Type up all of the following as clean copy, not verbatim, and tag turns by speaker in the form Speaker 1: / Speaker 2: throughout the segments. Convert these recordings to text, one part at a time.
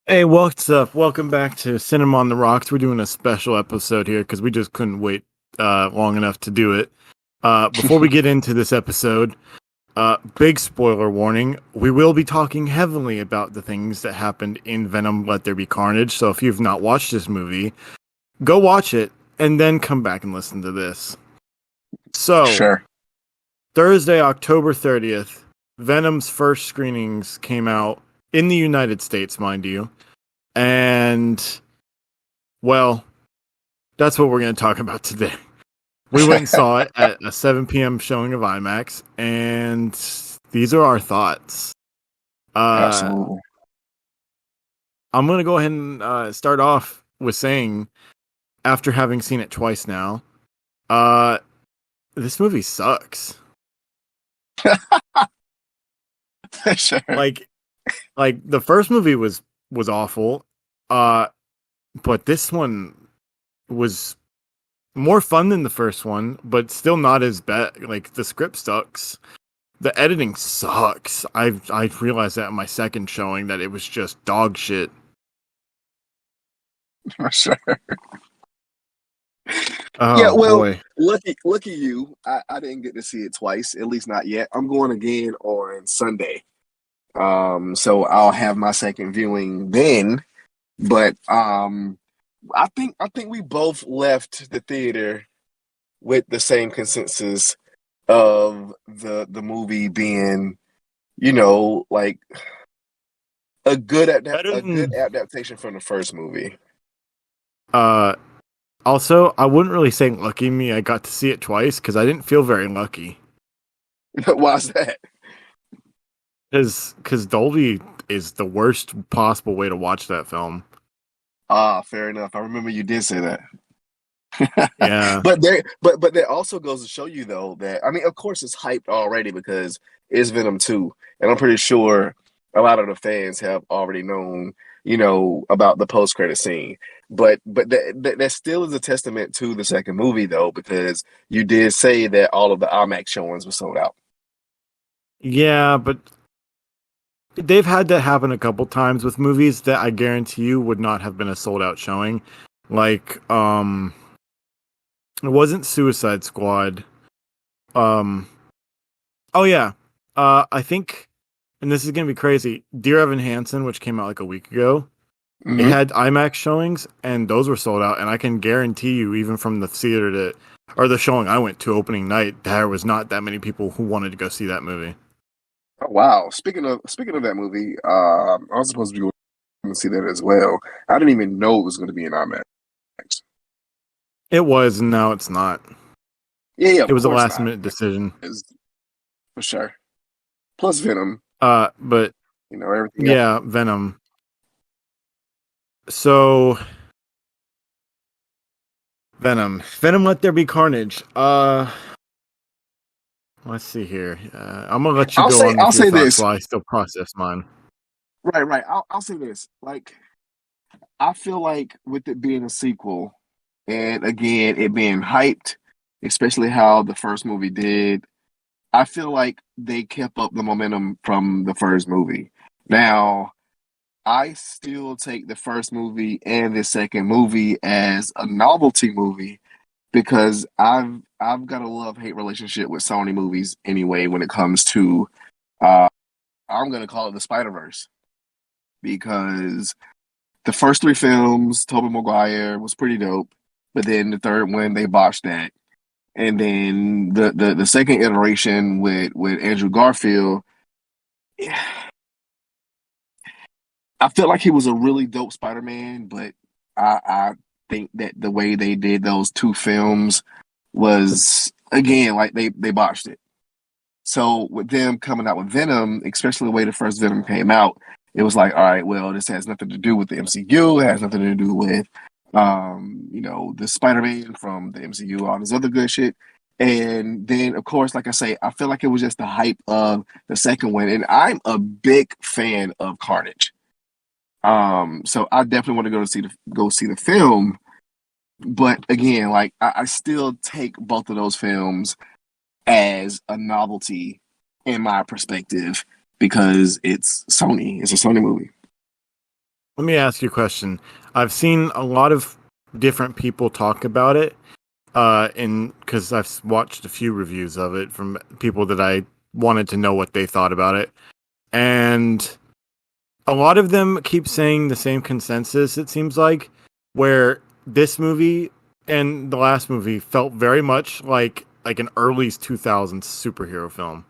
Speaker 1: Hey, what's up? Welcome back to Cinema on the Rocks. We're doing a special episode here because we just couldn't wait long enough to do it. Before we get into this episode, big spoiler warning: we will be talking heavily about the things that happened in Venom: Let There Be Carnage. So if you've not watched this movie, go watch it and then come back and listen to this. So
Speaker 2: Sure.
Speaker 1: Thursday, October 30th, Venom's first screenings came out in the United States, mind you. And, well, that's what we're going to talk about today. We went and saw it at a 7 p.m. showing of IMAX, and these are our thoughts.
Speaker 2: Absolutely.
Speaker 1: I'm going to go ahead and start off with saying, after having seen it twice now, this movie sucks.
Speaker 2: Sure.
Speaker 1: Like, like the first movie was awful, but this one was more fun than the first one, but still not as bad. Like the script sucks. The editing sucks. I've realized that in my second showing that it was just dog shit.
Speaker 2: For sure. Yeah,
Speaker 1: Oh
Speaker 2: well,
Speaker 1: boy.
Speaker 2: lucky you. I didn't get to see it twice, at least not yet. I'm going again on Sunday. So I'll have my second viewing then. But I think we both left the theater with the same consensus of the movie being, like
Speaker 1: Better
Speaker 2: a good
Speaker 1: than
Speaker 2: adaptation from the first movie.
Speaker 1: uh also, I wouldn't really say lucky me I got to see it twice because I didn't feel very lucky.
Speaker 2: Why's that?
Speaker 1: Because Dolby is the worst possible way to watch that film.
Speaker 2: Ah, fair enough. I remember you did say that.
Speaker 1: Yeah.
Speaker 2: But that also goes to show you though that I mean, of course, it's hyped already because it's Venom 2, and I'm pretty sure a lot of the fans have already known, about the post credit scene. But that still is a testament to the second movie though, because you did say that all of the IMAX showings were sold out.
Speaker 1: Yeah, but they've had that happen a couple times with movies that I guarantee you would not have been a sold out showing. Like, it wasn't Suicide Squad. Um, oh yeah. I think, and this is gonna be crazy. Dear Evan Hansen, which came out like a week ago, it
Speaker 2: Hmm.
Speaker 1: had IMAX showings, and those were sold out. And I can guarantee you, even from the theater that, or the showing I went to opening night, there was not that many people who wanted to go see that movie.
Speaker 2: Oh, wow. Speaking of that movie, I was supposed to be going to see that as well. I didn't even know it was going to be in IMAX.
Speaker 1: It was, and now it's not.
Speaker 2: Yeah, yeah,
Speaker 1: It
Speaker 2: of
Speaker 1: was a
Speaker 2: course
Speaker 1: last
Speaker 2: not.
Speaker 1: minute decision.
Speaker 2: Is for sure. Plus Venom,
Speaker 1: But
Speaker 2: everything else.
Speaker 1: yeah, Venom. So Venom, Let There Be Carnage. Let's see here. I'm gonna let you
Speaker 2: I'll
Speaker 1: go
Speaker 2: say
Speaker 1: on
Speaker 2: I'll
Speaker 1: with your
Speaker 2: say
Speaker 1: thoughts
Speaker 2: this.
Speaker 1: while I still process mine.
Speaker 2: Right. I'll say this. Like I feel like with it being a sequel, and again it being hyped, especially how the first movie did, I feel like they kept up the momentum from the first movie. Now, I still take the first movie and the second movie as a novelty movie because I've got a love-hate relationship with Sony movies anyway when it comes to uh I'm gonna call it the Spider-Verse because the first three films, Tobey Maguire was pretty dope, but then the third one they botched that. And then the second iteration with Andrew Garfield, I felt like he was a really dope Spider-Man, but I think that the way they did those two films was again like they botched it. So with them coming out with Venom, especially the way the first Venom came out, it was like, all right, well, this has nothing to do with the MCU. It has nothing to do with the Spider-Man from the MCU, all this other good shit. And then, of course, like I say, I feel like it was just the hype of the second one. And I'm a big fan of Carnage. So I definitely want to go see the film. But again, like I still take both of those films as a novelty in my perspective because it's Sony. It's a Sony movie.
Speaker 1: Let me ask you a question. I've seen a lot of different people talk about it, and because I've watched a few reviews of it from people that I wanted to know what they thought about it, and a lot of them keep saying the same consensus. It seems like where this movie and the last movie felt very much like an early 2000s superhero film.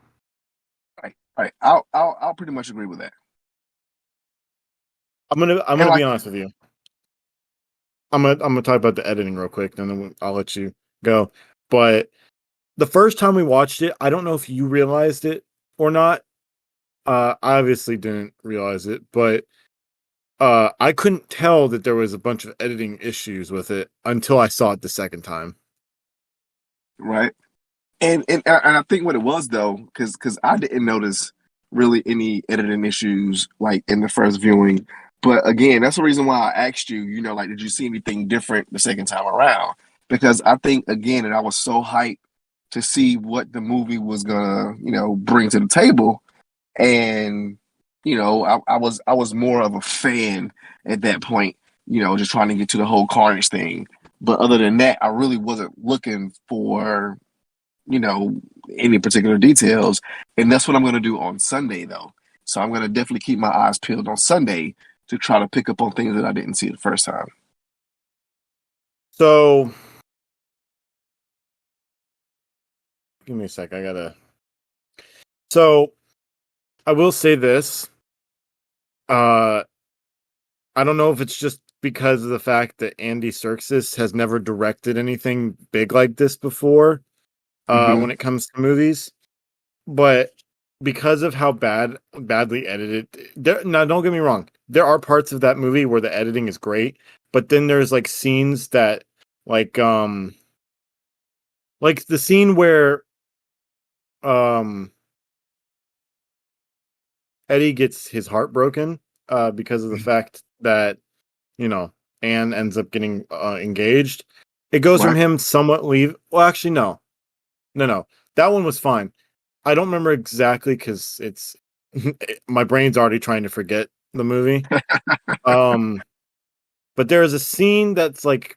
Speaker 2: Right. I'll pretty much agree with that.
Speaker 1: I'm
Speaker 2: And
Speaker 1: gonna be
Speaker 2: like,
Speaker 1: honest with you. I'm gonna talk about the editing real quick, then I'll let you go. But the first time we watched it, I don't know if you realized it or not. I obviously didn't realize it, but I couldn't tell that there was a bunch of editing issues with it until I saw it the second time.
Speaker 2: right. And I think what it was though, because I didn't notice really any editing issues like in the first viewing. But again, that's the reason why I asked you, like, did you see anything different the second time around? Because I think again that I was so hyped to see what the movie was gonna, bring to the table. And, I was more of a fan at that point, just trying to get to the whole Carnage thing. But other than that, I really wasn't looking for you know, any particular details. And that's what I'm going to do on Sunday, though. So I'm going to definitely keep my eyes peeled on Sunday to try to pick up on things that I didn't see the first time.
Speaker 1: So give me a sec. I gotta. So I will say this. Uh, I don't know if it's just because of the fact that Andy Serkis has never directed anything big like this before.
Speaker 2: Hmm.
Speaker 1: When it comes to movies, but because of how badly edited, now don't get me wrong, there are parts of that movie where the editing is great, but then there's like scenes that like like the scene where um Eddie gets his heart broken because of the fact that you know Anne ends up getting engaged. It goes from
Speaker 2: Right.
Speaker 1: him somewhat leave. Well, actually, no, that one was fine. I don't remember exactly because it's my brain's already trying to forget the movie. Um, but there is a scene that's like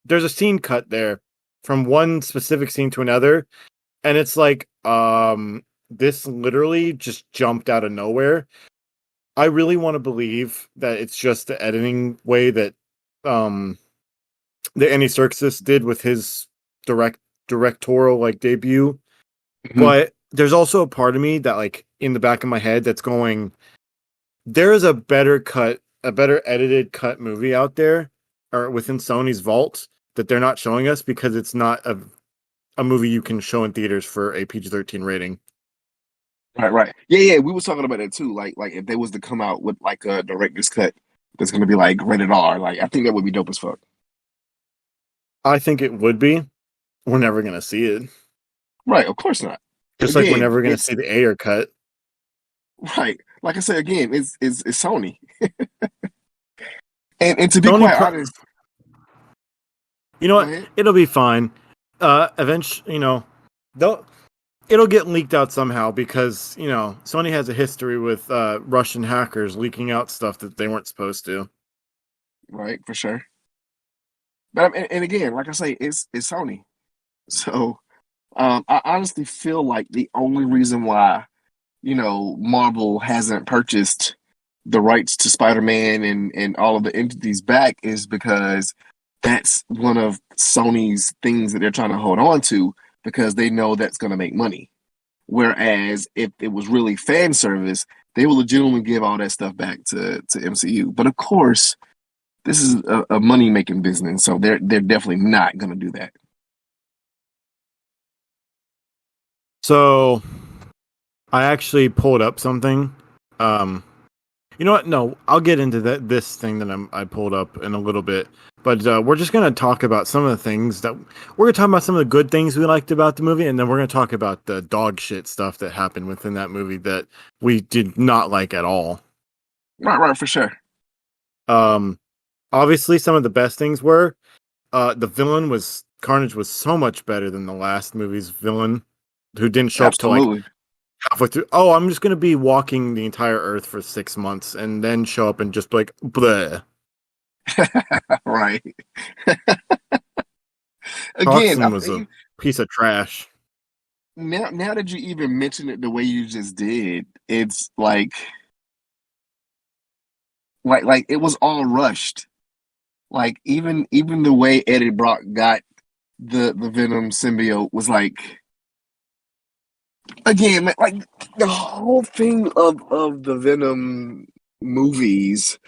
Speaker 1: there's a scene cut there from one specific scene to another, and it's like this literally just jumped out of nowhere. I really want to believe that it's just the editing way um that Andy Serkis did with his direct directorial like debut.
Speaker 2: Hmm.
Speaker 1: But there's also a part of me that like in the back of my head that's going, there is a better cut, a better edited cut movie out there or within Sony's vault that they're not showing us because it's not a movie you can show in theaters for a PG-13 rating.
Speaker 2: Right. Right. Yeah. We was talking about that too. Like if they was to come out with like a director's cut that's going to be like rated R, like I think that would be dope as fuck.
Speaker 1: I think it would be. We're never going to see it.
Speaker 2: Right. Of course not.
Speaker 1: Just like we're
Speaker 2: Again,
Speaker 1: never going to
Speaker 2: it's
Speaker 1: see the Ayer cut.
Speaker 2: right. Like I said, again, it's Sony. And to be
Speaker 1: Sony,
Speaker 2: quite honest,
Speaker 1: you know
Speaker 2: go
Speaker 1: what?
Speaker 2: ahead.
Speaker 1: It'll be fine. Eventually, they'll it'll get leaked out somehow because Sony has a history with Russian hackers leaking out stuff that they weren't supposed to.
Speaker 2: Right, for sure. But and again, like I say, it's Sony. So I honestly feel like the only reason why Marvel hasn't purchased the rights to Spider-Man and all of the entities back is because that's one of Sony's things that they're trying to hold on to because they know that's going to make money. Whereas if it was really fan service, they will legitimately give all that stuff back to MCU. But of course, this is a money making business, so they're definitely not going to do that.
Speaker 1: So I actually pulled up something. Um, you know what? No, I'll get into this thing that I pulled up in a little bit. But we're just gonna talk about some of the things that we're gonna talk about some of the good things we liked about the movie, and then we're gonna talk about the dog shit stuff that happened within that movie that we did not like at all.
Speaker 2: Right, for sure.
Speaker 1: Um, Obviously, some of the best things were the villain was Carnage was so much better than the last movie's villain, who didn't show up till like
Speaker 2: Absolutely.
Speaker 1: halfway through. Oh, I'm just gonna be walking the entire Earth for 6 months and then show up and just be like, bleh.
Speaker 2: Right. Again, I
Speaker 1: Toxin was a
Speaker 2: think
Speaker 1: piece of trash.
Speaker 2: now that you even mention it the way you just did, it's like it was all rushed. Like even the way Eddie Brock got the Venom symbiote was like, again, like the whole thing of the Venom movies.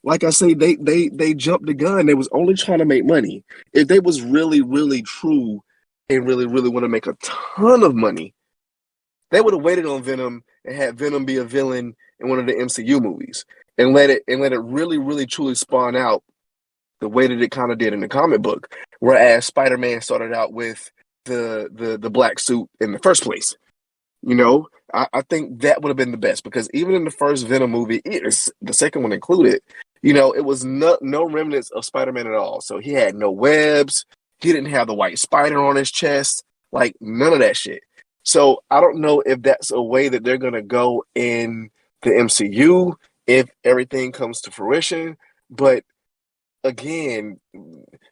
Speaker 2: Like I say, they jumped the gun. They was only trying to make money. If they was really really true and really really want to make a ton of money, they would have waited on Venom and had Venom be a villain in one of the MCU movies and let it really really truly spawn out the way that it kind of did in the comic book. Whereas Spider-Man started out with the black suit in the first place. You know, I think that would have been the best because even in the first Venom movie, the second one included, it was no remnants of Spider-Man at all. So he had no webs. He didn't have the white spider on his chest, like none of that shit. So I don't know if that's a way that they're gonna go in the MCU if everything comes to fruition. But again,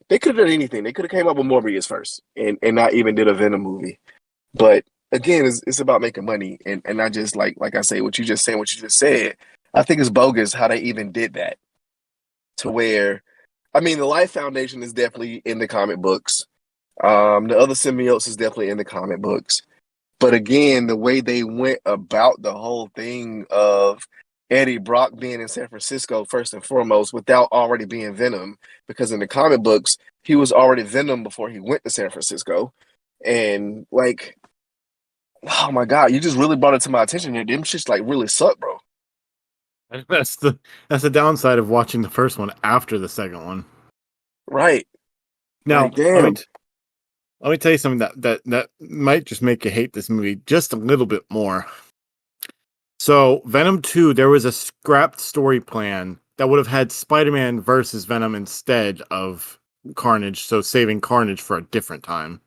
Speaker 2: they could have done anything. They could have came up with Morbius first and not even did a Venom movie. But again, it's about making money, and I just like I say, what you just said. I think it's bogus how they even did that. To where, I mean, the Life Foundation is definitely in the comic books. The other symbiotes is definitely in the comic books. But again, the way they went about the whole thing of Eddie Brock being in San Francisco first and foremost, without already being Venom, because in the comic books he was already Venom before he went to San Francisco, and like, oh my God, you just really brought it to my attention that them shits like really suck, bro.
Speaker 1: And that's the downside of watching the first one after the second one.
Speaker 2: Right.
Speaker 1: Now,
Speaker 2: Like, damn.
Speaker 1: let me tell you something that might just make you hate this movie just a little bit more. So, Venom 2, there was a scrapped story plan that would have had Spider-Man versus Venom instead of Carnage, so saving Carnage for a different time.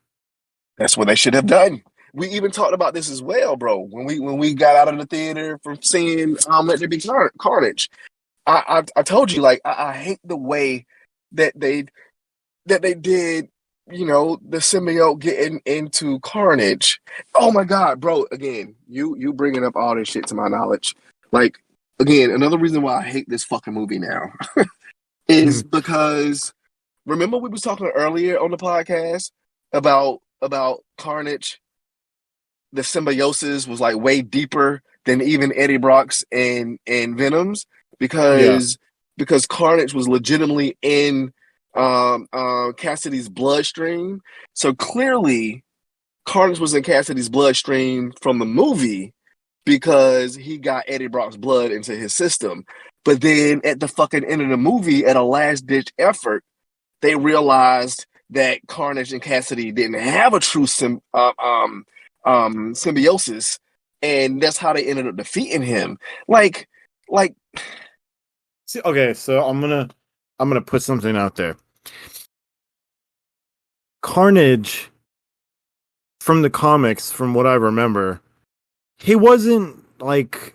Speaker 2: That's what they should have done. We even talked about this as well, bro. When we got out of the theater from seeing Let There Be Carnage. I told you, like, I hate the way that they did, the symbiote getting into Carnage. Oh my God, bro! Again, you bringing up all this shit to my knowledge. Like, again, another reason why I hate this fucking movie now is because remember we was talking earlier on the podcast about Carnage. The symbiosis was like way deeper than even Eddie Brock's and Venom's
Speaker 1: Yeah.
Speaker 2: because Carnage was legitimately in Cassidy's bloodstream. So clearly, Carnage was in Cassidy's bloodstream from the movie because he got Eddie Brock's blood into his system. But then at the fucking end of the movie, at a last ditch effort, they realized that Carnage and Cassidy didn't have a true symbiosis, and that's how they ended up defeating him. Like,
Speaker 1: See, okay, so I'm gonna put something out there. Carnage from the comics, from what I remember, he wasn't like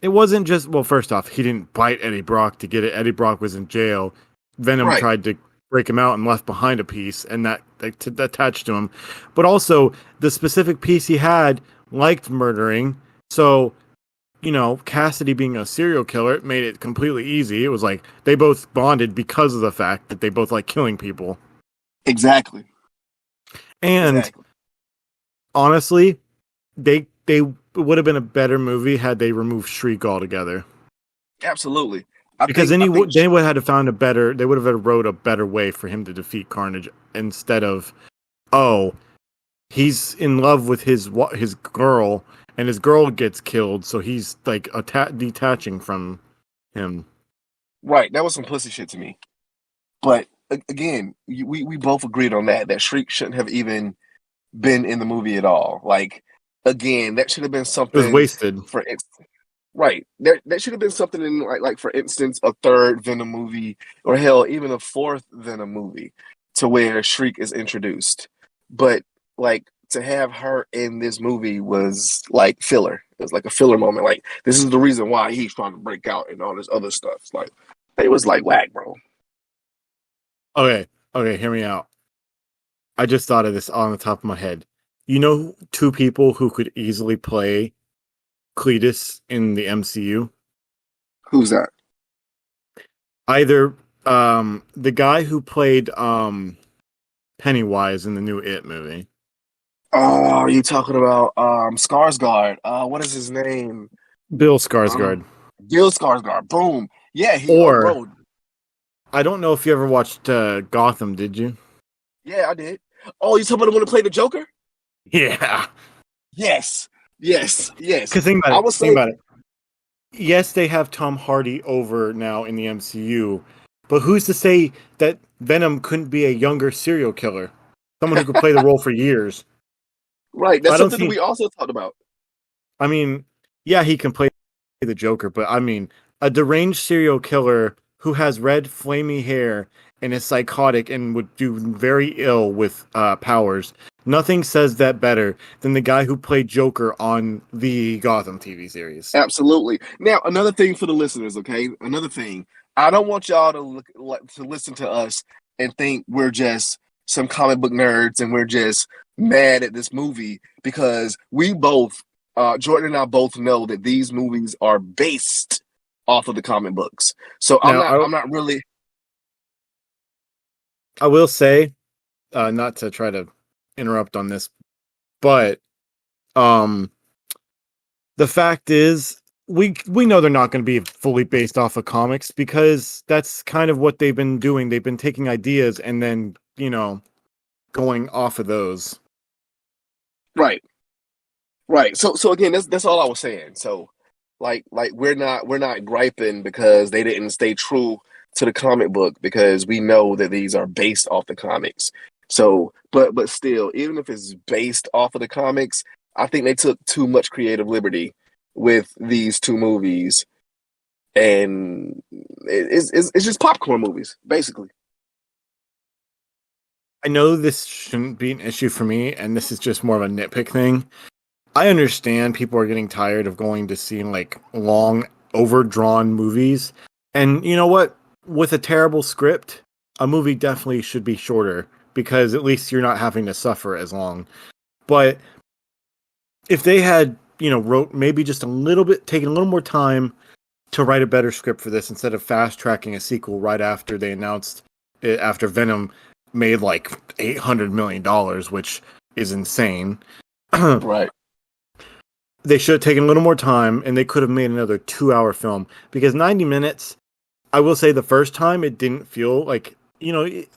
Speaker 1: it wasn't just, well, first off, he didn't bite Eddie Brock to get it. Eddie Brock was in jail. Venom
Speaker 2: right,
Speaker 1: tried to break him out and left behind a piece, and that attached to him. But also, the specific piece he had liked murdering. So, Cassidy being a serial killer, it made it completely easy. It was like they both bonded because of the fact that they both like killing people.
Speaker 2: exactly,
Speaker 1: And
Speaker 2: exactly,
Speaker 1: honestly, they would have been a better movie had they removed Shriek altogether.
Speaker 2: absolutely. I
Speaker 1: Because
Speaker 2: think
Speaker 1: then
Speaker 2: I think
Speaker 1: they would have had to found a better. They would have wrote a better way for him to defeat Carnage instead of, oh, he's in love with his girl and his girl gets killed, so he's like detaching from him.
Speaker 2: right. That was some pussy shit to me. But again, we both agreed on that Shriek shouldn't have even been in the movie at all. Like, again, that should have been
Speaker 1: It was
Speaker 2: something
Speaker 1: wasted.
Speaker 2: for right. That should have been something in like for instance, a third Venom movie, or hell, even a fourth Venom movie, to where Shriek is introduced. But like to have her in this movie was like filler. It was like a filler moment. Like this is the reason why he's trying to break out and all this other stuff. It's like it was like whack, bro.
Speaker 1: Okay, okay, hear me out. I just thought of this on the top of my head. You know, two people who could easily play Cletus in the MCU?
Speaker 2: Who's that?
Speaker 1: Either the guy who played Pennywise in the new It movie.
Speaker 2: Oh, you talking about Skarsgård? What is his name?
Speaker 1: Bill
Speaker 2: Um,
Speaker 1: Skarsgård.
Speaker 2: Bill Skarsgård. Boom. Yeah, he.
Speaker 1: Or
Speaker 2: Bro.
Speaker 1: I don't know if you ever watched Gotham, did you?
Speaker 2: Yeah, I did. Oh, you talking about the one to play the Joker?
Speaker 1: Yeah.
Speaker 2: Yes. Yes. Yes.
Speaker 1: Because think about
Speaker 2: I
Speaker 1: it.
Speaker 2: would
Speaker 1: Think
Speaker 2: say
Speaker 1: about it. Yes, they have Tom Hardy over now in the MCU, but who's to say that Venom couldn't be a younger serial killer? Someone who could play the role for years.
Speaker 2: right.
Speaker 1: I
Speaker 2: That's
Speaker 1: don't
Speaker 2: something that
Speaker 1: see.
Speaker 2: we also talked about.
Speaker 1: I mean, yeah, he can play the Joker, but I mean, a deranged serial killer who has red, flamey hair and is psychotic and would do very ill with powers. Nothing says that better than the guy who played Joker on the Gotham TV series.
Speaker 2: Absolutely. Now, another thing for the listeners, okay? Another thing. I don't want y'all to to listen to us and think we're just some comic book nerds and we're just mad at this movie because we both, Jordan and I both know that these movies are based off of the comic books. So
Speaker 1: Now,
Speaker 2: I'm not really.
Speaker 1: I will say, not to try to interrupt on this, but um, the fact is, we know they're not going to be fully based off of comics because that's kind of what they've been doing. They've been taking ideas and then going off of those.
Speaker 2: Right. Right. So again, that's all I was saying. So like we're not griping because they didn't stay true to the comic book because we know that these are based off the comics. So but still, even if it's based off of the comics, I think they took too much creative liberty with these two movies and it's just popcorn movies, basically.
Speaker 1: I know this shouldn't be an issue for me, and this is just more of a nitpick thing. I understand people are getting tired of going to see like long, overdrawn movies. And you know what? With a terrible script, a movie definitely should be shorter because at least you're not having to suffer as long. But if they had, wrote maybe just a little bit, taken a little more time to write a better script for this instead of fast tracking a sequel right after they announced it, after Venom made like $800 million, which is insane.
Speaker 2: Right.
Speaker 1: They should have taken a little more time and they could have made another 2-hour film because 90 minutes, I will say the first time it didn't feel like, it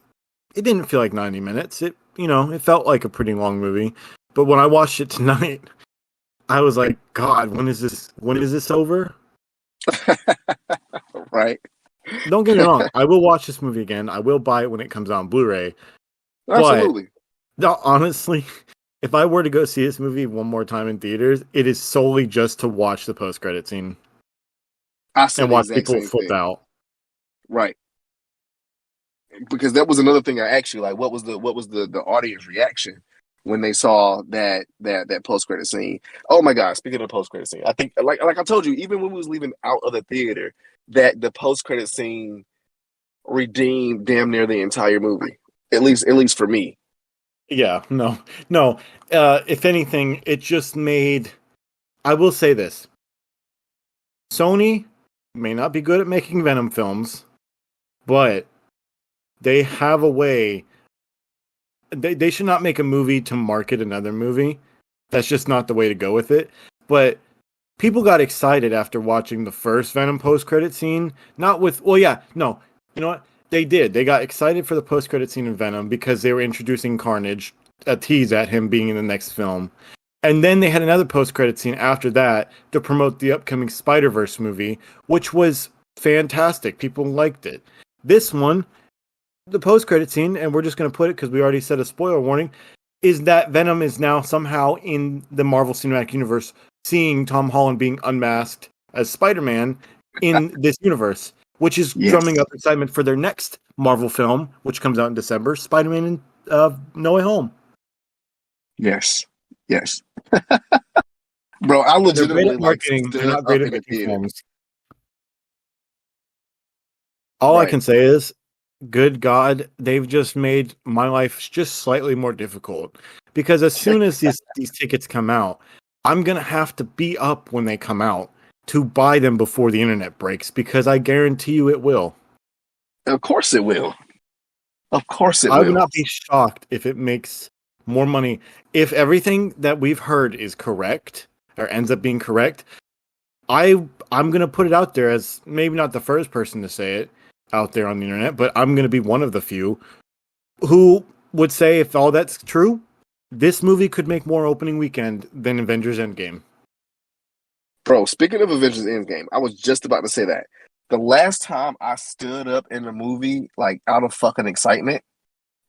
Speaker 1: didn't feel like 90 minutes. It felt like a pretty long movie. But when I watched it tonight, I was like, God, when is this over?
Speaker 2: Right.
Speaker 1: Don't get me wrong. I will watch this movie again. I will buy it when it comes out on Blu-ray. But
Speaker 2: Absolutely.
Speaker 1: no, honestly, if I were to go see this movie one more time in theaters, it is solely just to watch the post-credit scene
Speaker 2: I said
Speaker 1: and
Speaker 2: the
Speaker 1: watch
Speaker 2: exact
Speaker 1: people
Speaker 2: same
Speaker 1: flip
Speaker 2: thing.
Speaker 1: out.
Speaker 2: Right. Because that was another thing I asked you, like what was the audience reaction when they saw that post credit scene? Oh my god, speaking of post credit scene, I think like I told you, even when we was leaving out of the theater, that the post credit scene redeemed damn near the entire movie. At least for me.
Speaker 1: Yeah, no, no. If anything, it just made. I will say this: Sony may not be good at making Venom films, but they have a way. They should not make a movie to market another movie. That's just not the way to go with it. But people got excited after watching the first Venom post-credit scene. Not with, well, yeah, no, you know what? They did. They got excited for the post-credit scene in Venom because they were introducing Carnage, a tease at him being in the next film. And then they had another post-credit scene after that to promote the upcoming Spider-Verse movie, which was fantastic. People liked it. This one, the post-credit scene, and we're just going to put it because we already said a spoiler warning, is that Venom is now somehow in the Marvel Cinematic Universe, seeing Tom Holland being unmasked as Spider-Man in this universe, which is
Speaker 2: Yes.
Speaker 1: drumming up excitement for their next Marvel film, which comes out in December, Spider-Man in No Way Home.
Speaker 2: Yes. Yes. Bro, I
Speaker 1: They're great
Speaker 2: legitimately
Speaker 1: at
Speaker 2: like
Speaker 1: marketing. They're
Speaker 2: stood
Speaker 1: not great
Speaker 2: up
Speaker 1: at
Speaker 2: in the
Speaker 1: making
Speaker 2: theater.
Speaker 1: films. All I
Speaker 2: Right.
Speaker 1: can say is, good God, they've just made my life just slightly more difficult. Because as soon as these tickets come out, I'm gonna have to be up when they come out to buy them before the internet breaks. Because I guarantee you, it will.
Speaker 2: Of course it will. Of course it
Speaker 1: I would
Speaker 2: will.
Speaker 1: not be shocked if it makes more money. If everything that we've heard is correct or ends up being correct, I'm gonna put it out there as maybe not the first person to say it out there on the internet, but I'm gonna be one of the few who would say if all that's true, this movie could make more opening weekend than Avengers Endgame.
Speaker 2: Bro, speaking of Avengers Endgame, I was just about to say that. The last time I stood up in a movie, like out of fucking excitement,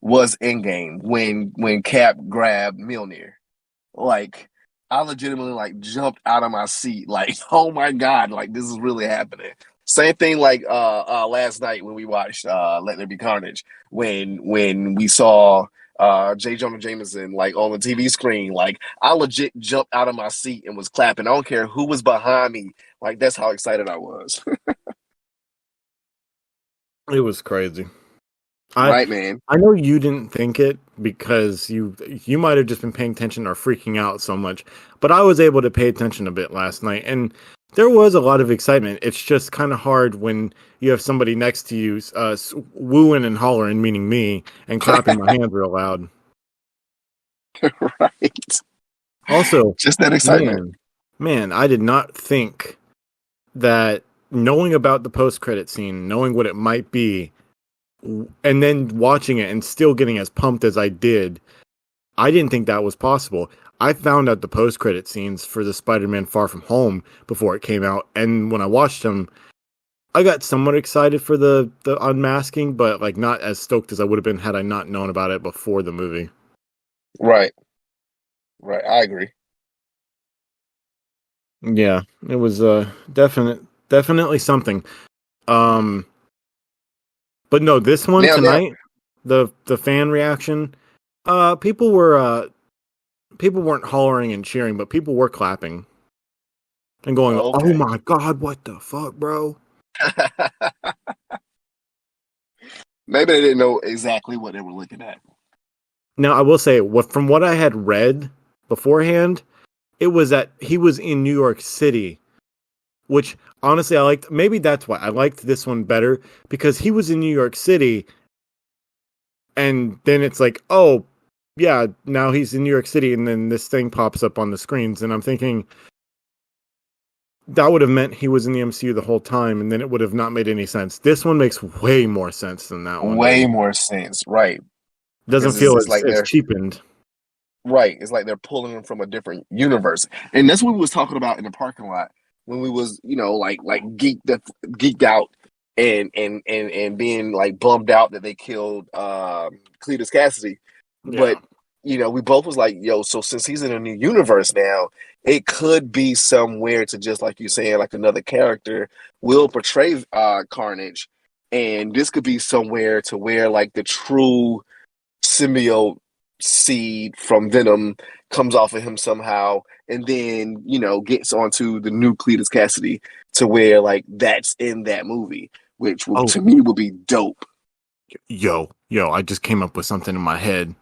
Speaker 2: was Endgame when Cap grabbed Mjolnir. Like I legitimately like jumped out of my seat, like, oh my God, like this is really happening. Same thing like last night when we watched Let There Be Carnage, when we saw J. Jonah Jameson like on the TV screen, like I legit jumped out of my seat and was clapping. I don't care who was behind me, like that's how excited I was.
Speaker 1: It was crazy. I
Speaker 2: Right, man.
Speaker 1: I know you didn't think it because you might have just been paying attention or freaking out so much, but I was able to pay attention a bit last night, and there was a lot of excitement. It's just kind of hard when you have somebody next to you, wooing and hollering, meaning me, and clapping my hands real loud.
Speaker 2: Right.
Speaker 1: Also,
Speaker 2: Just that excitement.
Speaker 1: man, man, I did not think that knowing about the post-credit scene, knowing what it might be, and then watching it and still getting as pumped as I did, I didn't think that was possible. I found out the post-credit scenes for the Spider-Man Far From Home before it came out, and when I watched them, I got somewhat excited for the unmasking, but like not as stoked as I would have been had I not known about it before the movie.
Speaker 2: Right. Right. I agree.
Speaker 1: Yeah, it was definitely something. Um, but no, this one
Speaker 2: Now,
Speaker 1: tonight, the fan reaction, uh, people were uh people weren't hollering and cheering, but people were clapping and going, "Oh
Speaker 2: okay.
Speaker 1: my God, what the fuck, bro?"
Speaker 2: Maybe they didn't know exactly what they were looking at.
Speaker 1: Now, I will say, from what I had read beforehand, it was that he was in New York City, which honestly I liked. Maybe that's why I liked this one better because he was in New York City, and then it's like, oh, yeah, now he's in New York City, and then this thing pops up on the screens, and I'm thinking that would have meant he was in the MCU the whole time, and then it would have not made any sense. This one makes way more sense than that one
Speaker 2: Way
Speaker 1: did.
Speaker 2: more sense, right?
Speaker 1: Doesn't
Speaker 2: Because
Speaker 1: feel
Speaker 2: it's like
Speaker 1: as
Speaker 2: they're
Speaker 1: cheapened.
Speaker 2: right. It's like they're pulling them from a different universe, and that's what we was talking about in the parking lot when we was, like geeked out and being like bummed out that they killed Cletus Cassidy. But
Speaker 1: Yeah.
Speaker 2: we both was like, yo, so since he's in a new universe now, it could be somewhere to just like you saying, like another character will portray Carnage, and this could be somewhere to where like the true symbiote seed from Venom comes off of him somehow, and then gets onto the new Cletus Cassidy to where like that's in that movie, which
Speaker 1: Oh,
Speaker 2: to me would be dope.
Speaker 1: yo, I just came up with something in my head.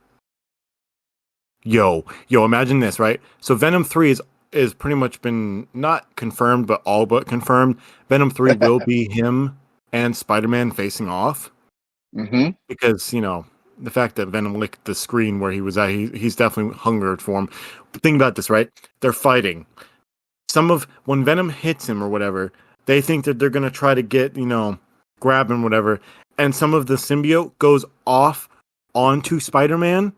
Speaker 1: Yo, imagine this, right? So Venom 3 is pretty much been not confirmed, but all but confirmed. Venom 3 will be him and Spider-Man facing off
Speaker 2: Hmm.
Speaker 1: because, the fact that Venom licked the screen where he was at, he's definitely hungered for him. But think about this, right? They're fighting. When Venom hits him or whatever, they think that they're gonna try to get, grab him, whatever, and some of the symbiote goes off onto Spider-Man.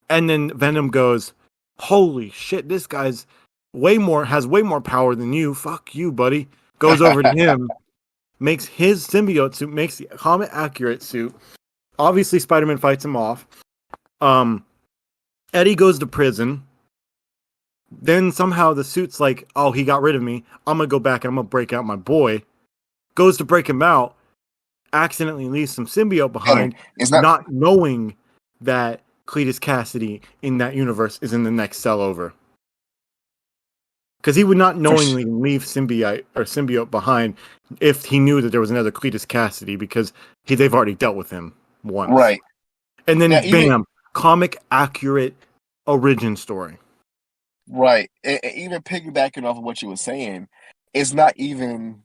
Speaker 1: And then Venom goes, "Holy shit, this guy's has way more power than you. Fuck you, buddy." Goes over to him, makes his symbiote suit, makes the comet accurate suit. Obviously, Spider-Man fights him off. Um, Eddie goes to prison. Then somehow the suit's like, "Oh, he got rid of me. I'm gonna go back and I'm gonna break out my boy." Goes to break him out, accidentally leaves some symbiote
Speaker 2: And
Speaker 1: behind,
Speaker 2: it's not
Speaker 1: not knowing that Cletus Cassidy in that universe is in the next cell over. Because he would not knowingly leave symbiote behind if he knew that there was another Cletus Cassidy, because they've already dealt with him once.
Speaker 2: Right.
Speaker 1: And then
Speaker 2: Now,
Speaker 1: bam, comic accurate origin story.
Speaker 2: Right. And even piggybacking off of what you were saying, it's not even,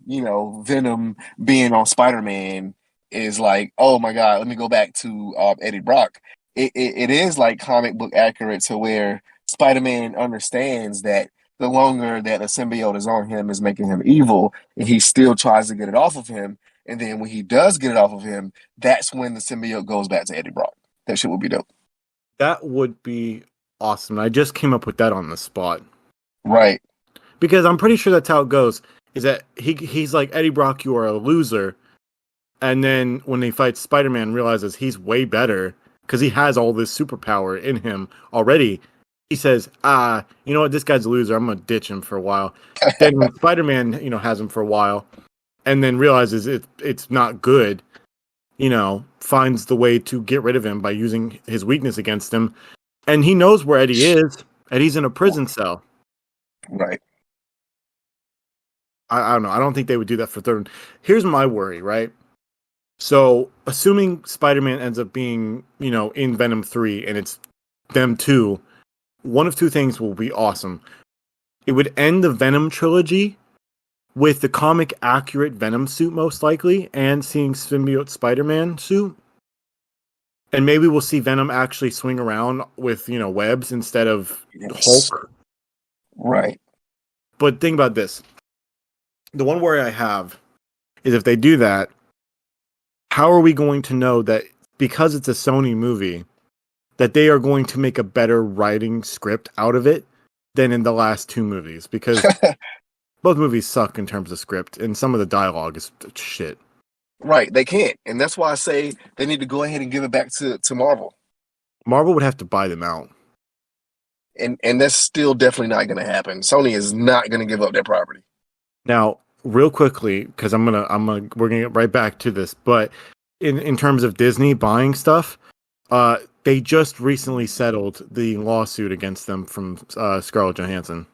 Speaker 2: Venom being on Spider-Man is like, oh my God, let me go back to Eddie Brock. It is like comic book accurate to where Spider-Man understands that the longer that a symbiote is on him is making him evil, and he still tries to get it off of him. And then when he does get it off of him, that's when the symbiote goes back to Eddie Brock. That shit would be dope.
Speaker 1: That would be awesome. I just came up with that on the spot.
Speaker 2: Right.
Speaker 1: Because I'm pretty sure that's how it goes. Is that he's like, Eddie Brock, you are a loser. And then when he fights Spider-Man, realizes he's way better because he has all this superpower in him already. He says, you know what, this guy's a loser. I'm going to ditch him for a while. Then when Spider-Man, has him for a while and then realizes it's not good, finds the way to get rid of him by using his weakness against him. And he knows where Eddie is. Eddie's in a prison cell.
Speaker 2: Right.
Speaker 1: I don't know. I don't think they would do that for third. Here's my worry, right? So, assuming Spider-Man ends up being, in Venom 3 and it's them two, one of two things will be awesome. It would end the Venom trilogy with the comic accurate Venom suit, most likely, and seeing symbiote Spider-Man suit. And maybe we'll see Venom actually swing around with, webs instead of Hulk.
Speaker 2: Right.
Speaker 1: But think about this. The one worry I have is if they do that, how are we going to know that because it's a Sony movie, that they are going to make a better writing script out of it than in the last two movies? Because both movies suck in terms of script, and some of the dialogue is shit.
Speaker 2: Right, they can't. And that's why I say they need to go ahead and give it back to Marvel.
Speaker 1: Marvel would have to buy them out.
Speaker 2: And that's still definitely not going to happen. Sony is not going to give up their property.
Speaker 1: Now, real quickly, because we're gonna get right back to this, but in terms of Disney buying stuff, they just recently settled the lawsuit against them from Scarlett Johansson.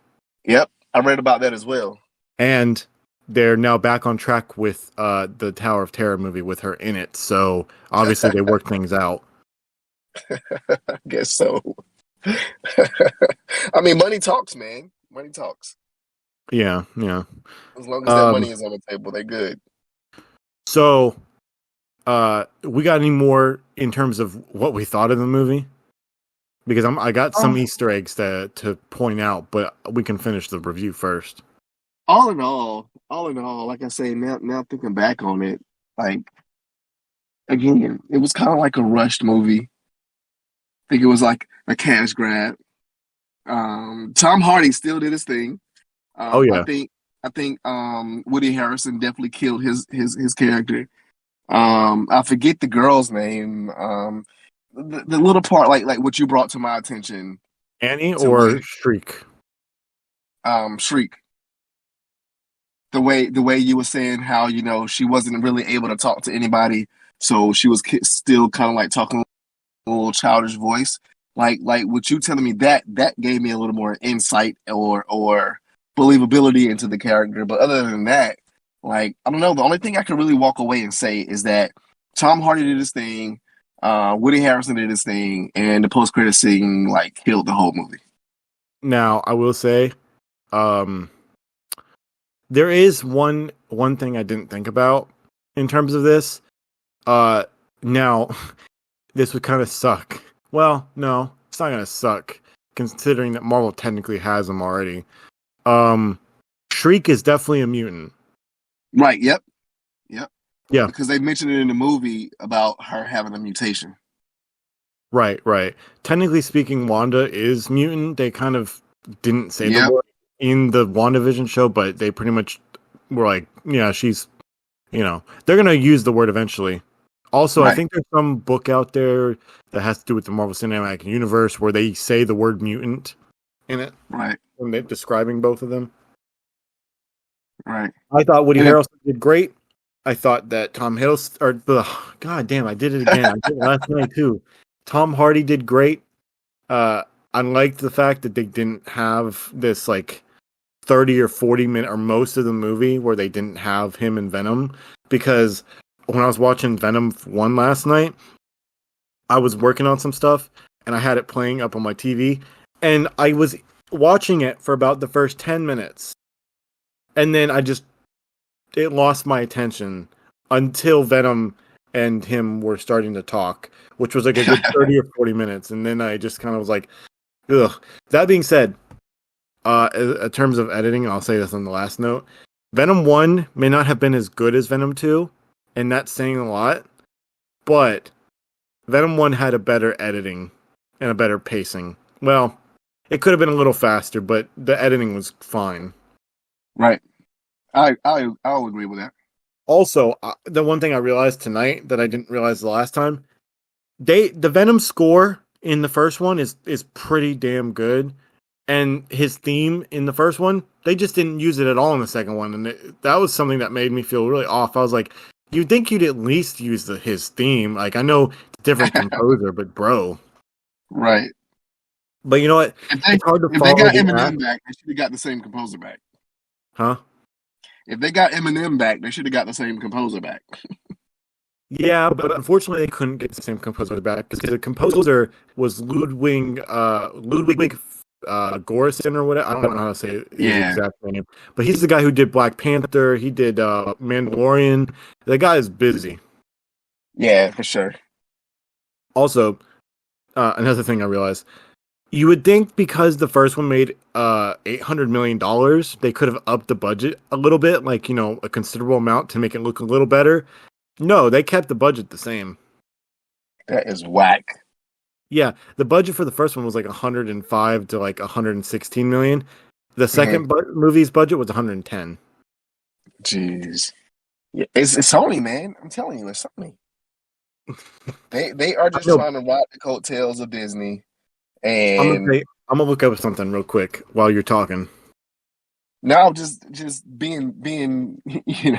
Speaker 2: Yep, I read about that as well.
Speaker 1: And they're now back on track with the Tower of Terror movie with her in it. So obviously they worked things out.
Speaker 2: I guess so. I mean, money talks, man. Money talks.
Speaker 1: Yeah.
Speaker 2: As long as that money is on the table, they're good.
Speaker 1: So, we got any more in terms of what we thought of the movie? Because I got some Easter eggs to point out, but we can finish the review first.
Speaker 2: All in all, like I say, now thinking back on it, like, again, it was kind of like a rushed movie. I think it was like a cash grab. Tom Hardy still did his thing.
Speaker 1: Oh yeah,
Speaker 2: I think Woody Harrelson definitely killed his character. I forget the girl's name. The little part like what you brought to my attention.
Speaker 1: Annie or Shriek?
Speaker 2: Shriek. The way you were saying how she wasn't really able to talk to anybody, so she was still kind of like talking a little childish voice. Like what you telling me that gave me a little more insight or believability into the character. But other than that, like, I don't know. The only thing I can really walk away and say is that Tom Hardy did his thing, Woody Harrelson did his thing, and the post-credit scene like killed the whole movie.
Speaker 1: Now, I will say, there is one thing I didn't think about in terms of this. Now, this would kind of suck. Well, no, it's not going to suck, considering that Marvel technically has them already. Shriek is definitely a mutant.
Speaker 2: Right, yep.
Speaker 1: Yeah.
Speaker 2: Because they mentioned it in the movie about her having a mutation.
Speaker 1: Right. Technically speaking, Wanda is mutant. They kind of didn't say the word in the WandaVision show, but they pretty much were like, yeah, she's, they're going to use the word eventually. Also, right. I think there's some book out there that has to do with the Marvel Cinematic Universe where they say the word mutant in it.
Speaker 2: Right.
Speaker 1: When they're describing both of them.
Speaker 2: Right.
Speaker 1: I thought Woody Harrelson did great. I thought that Tom Hiddleston, God damn, I did it again. I did it last night too. Tom Hardy did great. I liked the fact that they didn't have this like 30 or 40 minute or most of the movie where they didn't have him and Venom, because when I was watching Venom 1 last night, I was working on some stuff and I had it playing up on my TV, and I was watching it for about the first 10 minutes. And then it lost my attention until Venom and him were starting to talk, which was like a good 30 or 40 minutes. And then I just kind of was like, ugh. That being said, in terms of editing, I'll say this on the last note. Venom 1 may not have been as good as Venom 2, and that's saying a lot, but Venom 1 had a better editing and a better pacing. Well, it could have been a little faster, but the editing was fine.
Speaker 2: Right. I'll agree with that.
Speaker 1: Also, the one thing I realized tonight that I didn't realize the last time, the Venom score in the first one is pretty damn good, and his theme in the first one, they just didn't use it at all in the second one, and that was something that made me feel really off. I was like, you'd think you'd at least use his theme. Like, I know it's a different composer, but bro.
Speaker 2: Right.
Speaker 1: But you know what?
Speaker 2: It's hard to follow. If they got Eminem back, they should have got the same composer back.
Speaker 1: Huh?
Speaker 2: If they got Eminem back, they should have got the same composer back.
Speaker 1: Yeah, but unfortunately they couldn't get the same composer back because the composer was Ludwig Göransson or whatever. I don't know how to say his exact name, but he's the guy who did Black Panther. He did Mandalorian. The guy is busy.
Speaker 2: Yeah, for sure.
Speaker 1: Also, another thing I realized, you would think because the first one made $800 million, they could have upped the budget a little bit, like, a considerable amount to make it look a little better. No, they kept the budget the same.
Speaker 2: That is whack.
Speaker 1: Yeah, the budget for the first one was like 105 to like 116 million. The second movie's budget was 110.
Speaker 2: Jeez. Yeah, it's Sony, man. I'm telling you, it's Sony. They are just trying to ride the coattails of Disney. And
Speaker 1: I'm gonna look up something real quick while you're talking.
Speaker 2: Now, just being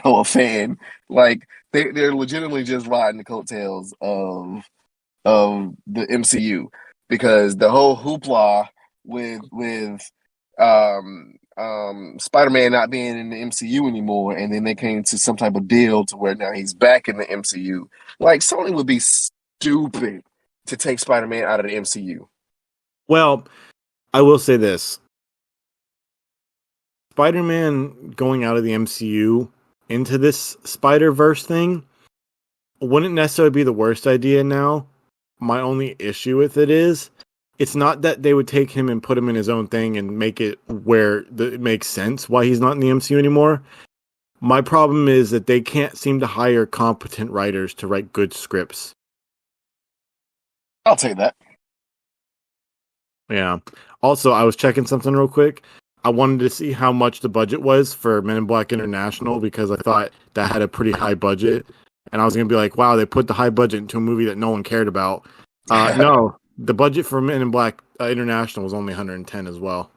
Speaker 2: a fan, like they're legitimately just riding the coattails of the MCU, because the whole hoopla with Spider-Man not being in the MCU anymore, and then they came to some type of deal to where now he's back in the MCU. Like, Sony would be stupid to take Spider-Man out of the MCU.
Speaker 1: Well, I will say this. Spider-Man going out of the MCU into this Spider-Verse thing wouldn't necessarily be the worst idea now. My only issue with it is, it's not that they would take him and put him in his own thing and make it where it makes sense why he's not in the MCU anymore. My problem is that they can't seem to hire competent writers to write good scripts.
Speaker 2: I'll take that.
Speaker 1: Yeah. Also, I was checking something real quick. I wanted to see how much the budget was for Men in Black International, because I thought that had a pretty high budget. And I was going to be like, wow, they put the high budget into a movie that no one cared about. No, the budget for Men in Black International was only 110 as well.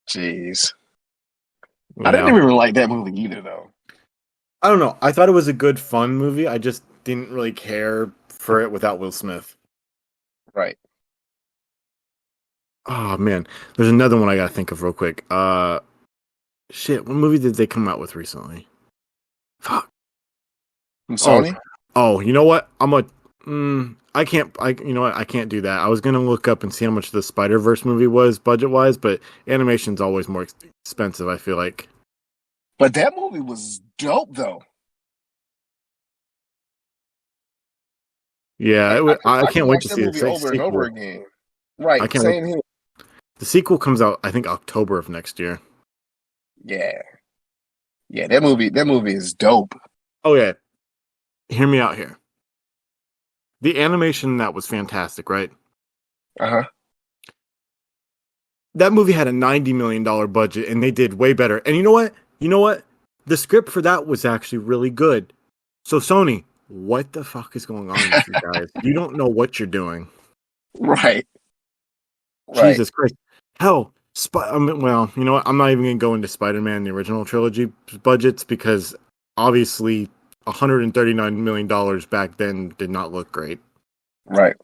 Speaker 2: Jeez. Yeah. I didn't even like that movie either, though.
Speaker 1: I don't know. I thought it was a good, fun movie. I just didn't really care for it without Will Smith.
Speaker 2: Right.
Speaker 1: Oh, man. There's another one I got to think of real quick. Shit, what movie did they come out with recently? Fuck.
Speaker 2: From Sony?
Speaker 1: Oh, you know what? I can't do that. I was going to look up and see how much the Spider-Verse movie was budget-wise, but animation's always more expensive, I feel like.
Speaker 2: But that movie was dope, though.
Speaker 1: Yeah, I can't wait to see it.
Speaker 2: Over and over again. Right, same here.
Speaker 1: The sequel comes out, I think, October of next year.
Speaker 2: Yeah. Yeah, that movie is dope.
Speaker 1: Oh, yeah. Hear me out here. The animation, that was fantastic, right?
Speaker 2: Uh-huh.
Speaker 1: That movie had a $90 million budget, and they did way better. And you know what? The script for that was actually really good. So, Sony, what the fuck is going on with you guys? You don't know what you're doing.
Speaker 2: Right.
Speaker 1: Jesus Christ. Hell, well, you know what? I'm not even going to go into Spider-Man, the original trilogy budgets, because obviously $139 million back then did not look great.
Speaker 2: Right.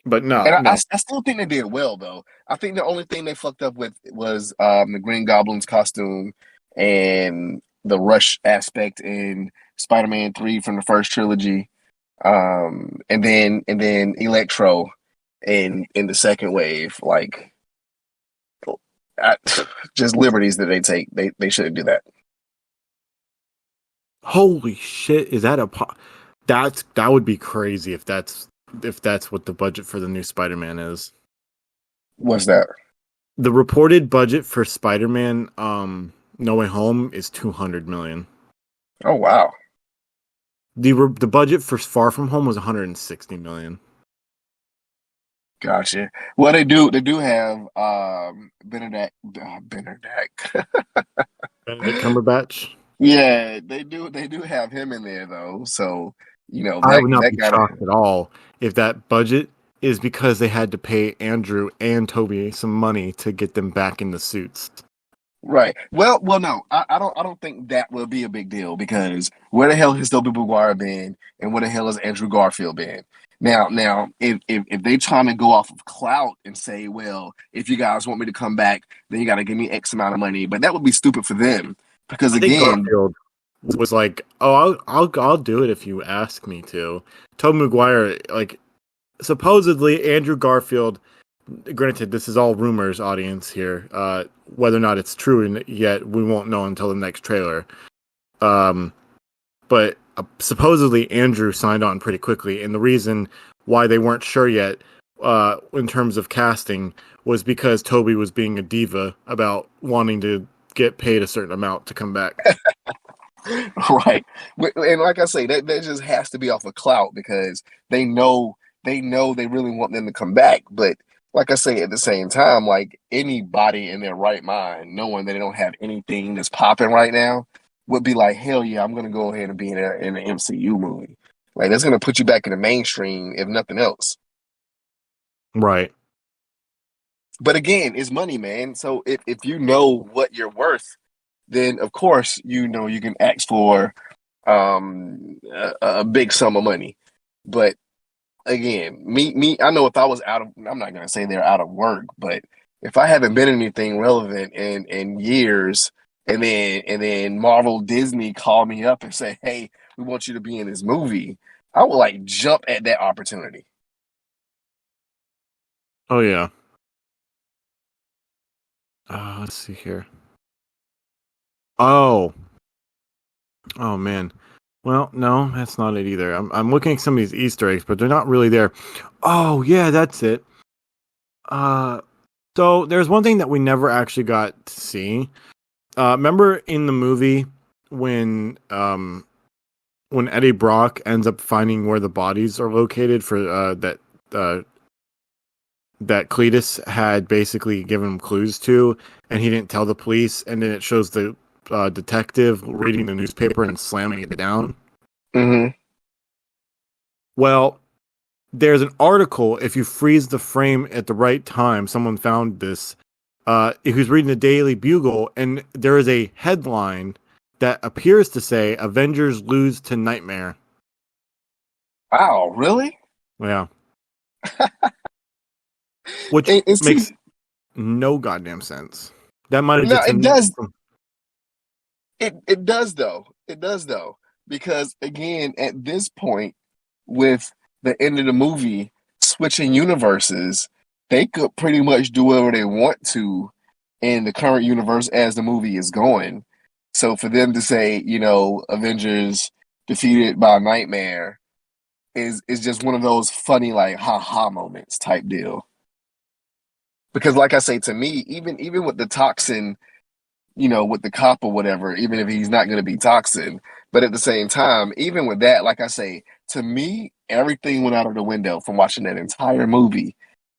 Speaker 1: But no,
Speaker 2: And
Speaker 1: no.
Speaker 2: I still think they did well though. I think the only thing they fucked up with was the Green Goblin's costume and the rush aspect in Spider-Man 3 from the first trilogy. And then Electro in the second wave. Like I, just liberties that they take. They shouldn't do that.
Speaker 1: Holy shit! Is that that would be crazy if that's what the budget for the new Spider-Man is.
Speaker 2: What's that?
Speaker 1: The reported budget for Spider-Man No Way Home is 200 million.
Speaker 2: Oh wow.
Speaker 1: The budget for Far From Home was 160 million.
Speaker 2: Gotcha. Well, they do have Benedict.
Speaker 1: Benedict Cumberbatch.
Speaker 2: Yeah, they do have him in there though. So,
Speaker 1: I
Speaker 2: that
Speaker 1: would not
Speaker 2: that
Speaker 1: be
Speaker 2: gotta
Speaker 1: shocked at all if that budget is because they had to pay Andrew and Toby some money to get them back in the suits.
Speaker 2: right. Well, no, I don't think that will be a big deal because where the hell has Tobey Maguire been, and where the hell has Andrew Garfield been? Now, if they trying to go off of clout and say, well, if you guys want me to come back, then you got to give me X amount of money, but that would be stupid for them because
Speaker 1: I think
Speaker 2: again,
Speaker 1: Garfield was like, "Oh, I'll do it if you ask me to." Tobey Maguire, like, supposedly Andrew Garfield. Granted, this is all rumors, audience here. Whether or not it's true yet, we won't know until the next trailer. Um, but supposedly Andrew signed on pretty quickly, and the reason why they weren't sure yet, in terms of casting, was because Toby was being a diva about wanting to get paid a certain amount to come back.
Speaker 2: right. And like I say, that just has to be off of clout because they really want them to come back. But like I say, at the same time, like anybody in their right mind, knowing that they don't have anything that's popping right now, would be like, hell yeah, I'm gonna go ahead and be in an MCU movie. Like that's gonna put you back in the mainstream, if nothing else.
Speaker 1: Right.
Speaker 2: But again, it's money, man. So if you know what you're worth, then of course you know you can ask for a big sum of money. But again, I know if I was out of, I'm not gonna say they're out of work, but if I haven't been in anything relevant in years, and then Marvel Disney call me up and say, hey, we want you to be in this movie, I would like jump at that opportunity.
Speaker 1: Oh yeah. Let's see here. Oh. Oh man. Well, no, that's not it either. I'm looking at some of these Easter eggs, but they're not really there. Oh yeah, that's it. Uh, so there's one thing that we never actually got to see. Remember in the movie when Eddie Brock ends up finding where the bodies are located for uh that Cletus had basically given him clues to, and he didn't tell the police, and then it shows the detective reading the newspaper and slamming it down.
Speaker 2: Mm-hmm.
Speaker 1: Well, there's an article. If you freeze the frame at the right time, someone found this. He was reading the Daily Bugle, and there is a headline that appears to say "Avengers lose to Nightmare."
Speaker 2: Wow, really?
Speaker 1: Yeah, which
Speaker 2: And see,
Speaker 1: makes no goddamn sense. That might have
Speaker 2: no,
Speaker 1: just
Speaker 2: it
Speaker 1: been.
Speaker 2: does. It does though. It does though. Because again, at this point, with the end of the movie, switching universes, they could pretty much do whatever they want to in the current universe as the movie is going. So for them to say, Avengers defeated by Nightmare is just one of those funny like ha ha moments type deal. Because like I say, to me, even with the toxin, with the cop or whatever, even if he's not going to be toxin. But at the same time, even with that, like I say, to me, everything went out of the window from watching that entire movie.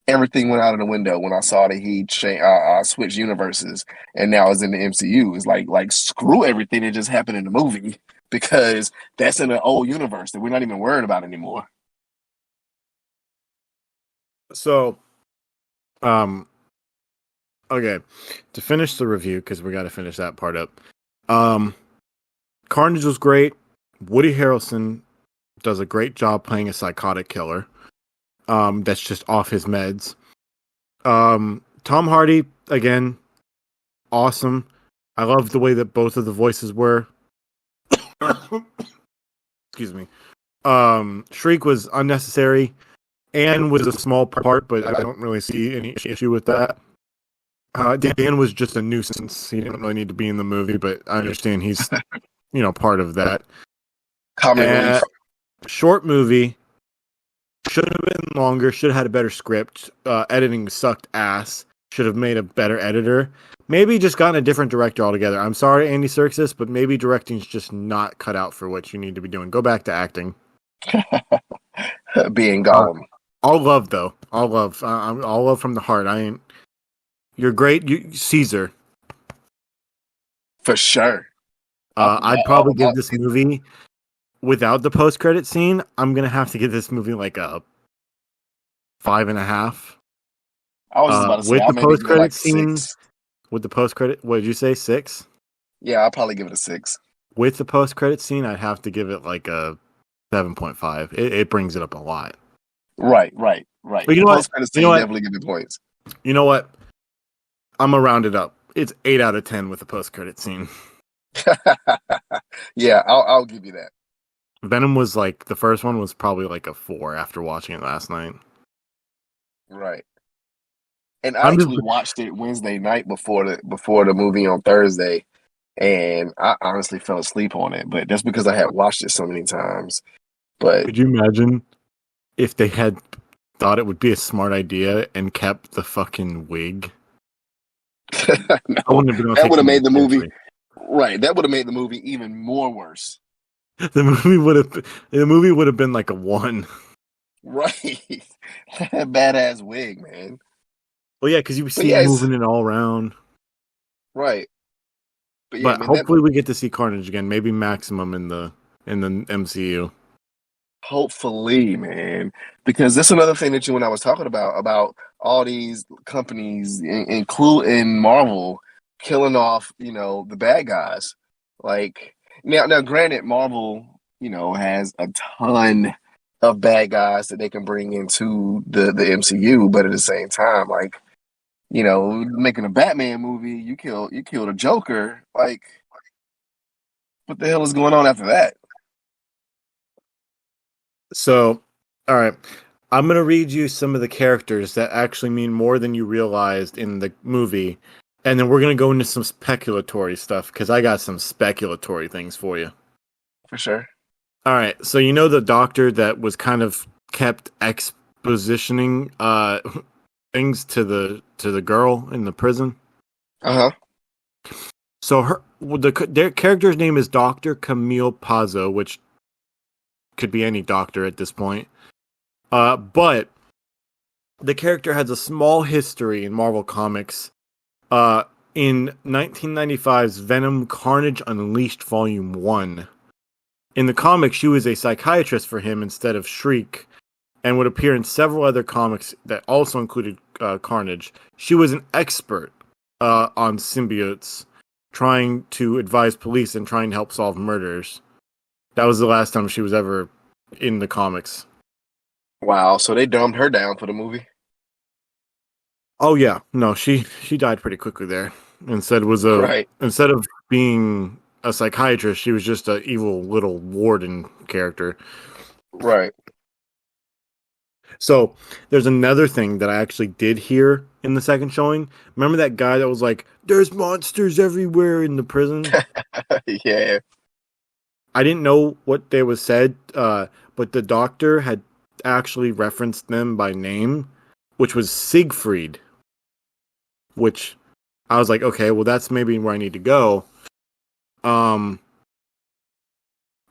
Speaker 2: Everything went out of the window when I saw that he switched universes and now is in the MCU. It's like screw everything that just happened in the movie because that's in an old universe that we're not even worried about anymore.
Speaker 1: So, um, okay, to finish the review because we got to finish that part up. Um, Carnage was great. Woody Harrelson does a great job playing a psychotic killer. that's just off his meds. Tom Hardy, again, awesome. I love the way that both of the voices were. Excuse me. Shriek was unnecessary and was a small part, but I don't really see any issue with that. Dan was just a nuisance. He didn't really need to be in the movie, but I understand he's, part of that.
Speaker 2: Comic relief.
Speaker 1: Short movie. Should have been longer. Should have had a better script. Editing sucked ass. Should have made a better editor. Maybe just gotten a different director altogether. I'm sorry, Andy Serkis, but maybe directing's just not cut out for what you need to be doing. Go back to acting.
Speaker 2: Being Gollum.
Speaker 1: All love, though. All love. All love from the heart. You're great. Caesar.
Speaker 2: For sure.
Speaker 1: I'd probably give this movie, without the post-credit scene, I'm going to have to give this movie like a 5.5.
Speaker 2: I was just about to say,
Speaker 1: with the post-credit scene,
Speaker 2: 6.
Speaker 1: With the post-credit, what did you say, 6?
Speaker 2: Yeah, I'll probably give it a 6.
Speaker 1: With the post-credit scene, I'd have to give it like a 7.5. It brings it up a lot.
Speaker 2: Right.
Speaker 1: But you know what?
Speaker 2: Definitely give it points.
Speaker 1: You know what? I'm going to round it up. It's 8 out of 10 with the post-credit scene.
Speaker 2: Yeah, I'll give you that.
Speaker 1: Venom was like, the first one was probably like a 4 after watching it last night.
Speaker 2: Right. And I actually watched it Wednesday night before the movie on Thursday, and I honestly fell asleep on it. But that's because I had watched it so many times. But
Speaker 1: could you imagine if they had thought it would be a smart idea and kept the fucking wig?
Speaker 2: No, that would have made the movie right. That would have made the movie even more worse.
Speaker 1: The movie would have been like a 1.
Speaker 2: Right. That badass wig, man.
Speaker 1: Well, yeah, because you see moving it all around.
Speaker 2: Right.
Speaker 1: But hopefully we get to see Carnage again. Maybe Maximum in the MCU.
Speaker 2: Hopefully, man. Because that's another thing that you and I was talking about all these companies, including Marvel, killing off, the bad guys. Like now, granted, Marvel, has a ton of bad guys that they can bring into the MCU, but at the same time, like, making a Batman movie, you killed a Joker. Like, what the hell is going on after that?
Speaker 1: So, all right. I'm going to read you some of the characters that actually mean more than you realized in the movie. And then we're going to go into some speculatory stuff because I got some speculatory things for you.
Speaker 2: For sure.
Speaker 1: All right. So, the doctor that was kind of kept expositioning things to the girl in the prison?
Speaker 2: Uh-huh.
Speaker 1: So, their character's name is Dr. Camille Pazzo, which could be any doctor at this point. But the character has a small history in Marvel Comics. In 1995's Venom Carnage Unleashed Volume 1. In the comics, she was a psychiatrist for him instead of Shriek, and would appear in several other comics that also included Carnage. She was an expert on symbiotes, trying to advise police and trying to help solve murders. That was the last time she was ever in the comics.
Speaker 2: Wow, so they dumbed her down for the movie?
Speaker 1: Oh yeah, no, she died pretty quickly there. Instead of being a psychiatrist, she was just an evil little warden character.
Speaker 2: Right.
Speaker 1: So there's another thing that I actually did hear in the second showing. Remember that guy that was like, "There's monsters everywhere in the prison"?
Speaker 2: Yeah.
Speaker 1: I didn't know what they was said, but the doctor had actually referenced them by name, which was Siegfried. Which I was like, okay, well that's maybe where I need to go.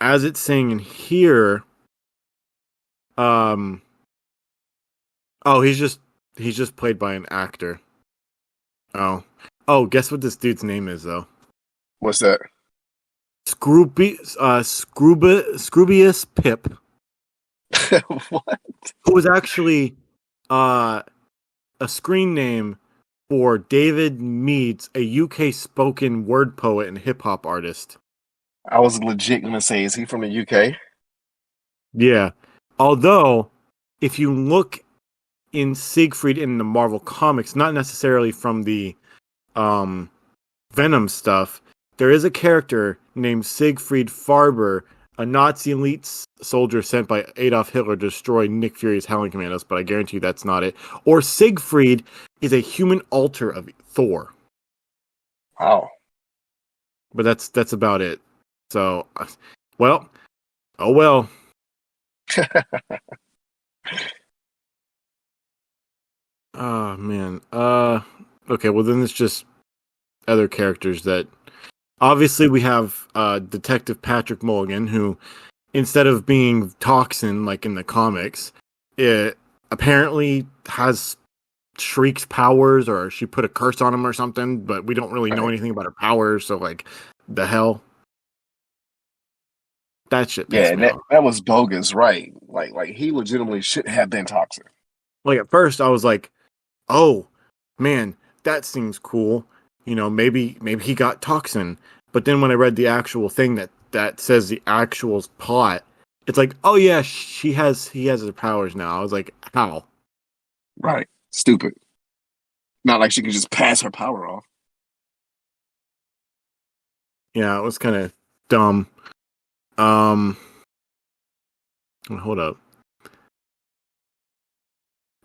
Speaker 1: As it's saying in here, he's just played by an actor. Oh, guess what this dude's name is though?
Speaker 2: What's that?
Speaker 1: Scroobius Pip.
Speaker 2: What?
Speaker 1: Who was actually a screen name for David Meads, a UK spoken word poet and hip hop artist.
Speaker 2: I was legit gonna say, is he from the UK?
Speaker 1: Yeah. Although, if you look in Siegfried in the Marvel comics, not necessarily from the um, Venom stuff, there is a character named Siegfried Farber, a Nazi elite soldier sent by Adolf Hitler to destroy Nick Fury's Howling Commandos, but I guarantee you that's not it. Or Siegfried is a human alter of Thor.
Speaker 2: Wow.
Speaker 1: But that's about it. So, well, oh well. Oh man. Okay, well then it's just other characters that obviously we have Detective Patrick Mulligan, who instead of being Toxin like in the comics, it apparently has Shriek's powers, or she put a curse on him or something, but we don't really know
Speaker 2: Right.
Speaker 1: anything about her powers, so like the hell? That shit
Speaker 2: Yeah,
Speaker 1: pissed
Speaker 2: and
Speaker 1: me
Speaker 2: that,
Speaker 1: off.
Speaker 2: that was bogus, right? Like he legitimately should have been toxic.
Speaker 1: Like at first I was like, oh man, that seems cool. You know, maybe he got Toxin. But then when I read the actual thing that says the actual plot, it's like, oh yeah, he has her powers now. I was like, how?
Speaker 2: Right. Stupid. Not like she could just pass her power off.
Speaker 1: Yeah, it was kind of dumb. Um, hold up.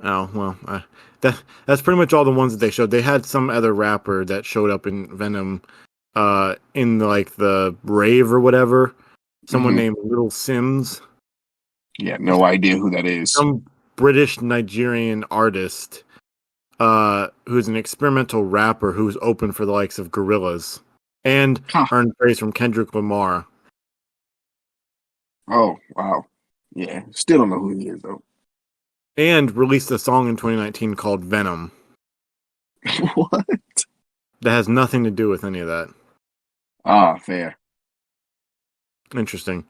Speaker 1: Oh well, that's pretty much all the ones that they showed. They had some other rapper that showed up in Venom, in like the rave or whatever. Someone
Speaker 2: Hmm.
Speaker 1: named Little Sims.
Speaker 2: Yeah, no idea who that is.
Speaker 1: Some British Nigerian artist who's an experimental rapper who's open for the likes of Gorillaz and
Speaker 2: Huh.
Speaker 1: earned praise from Kendrick Lamar.
Speaker 2: Oh, wow. Yeah, still don't know who he is though.
Speaker 1: And released a song in 2019 called Venom
Speaker 2: What?
Speaker 1: that has nothing to do with any of that.
Speaker 2: Ah, fair.
Speaker 1: Interesting.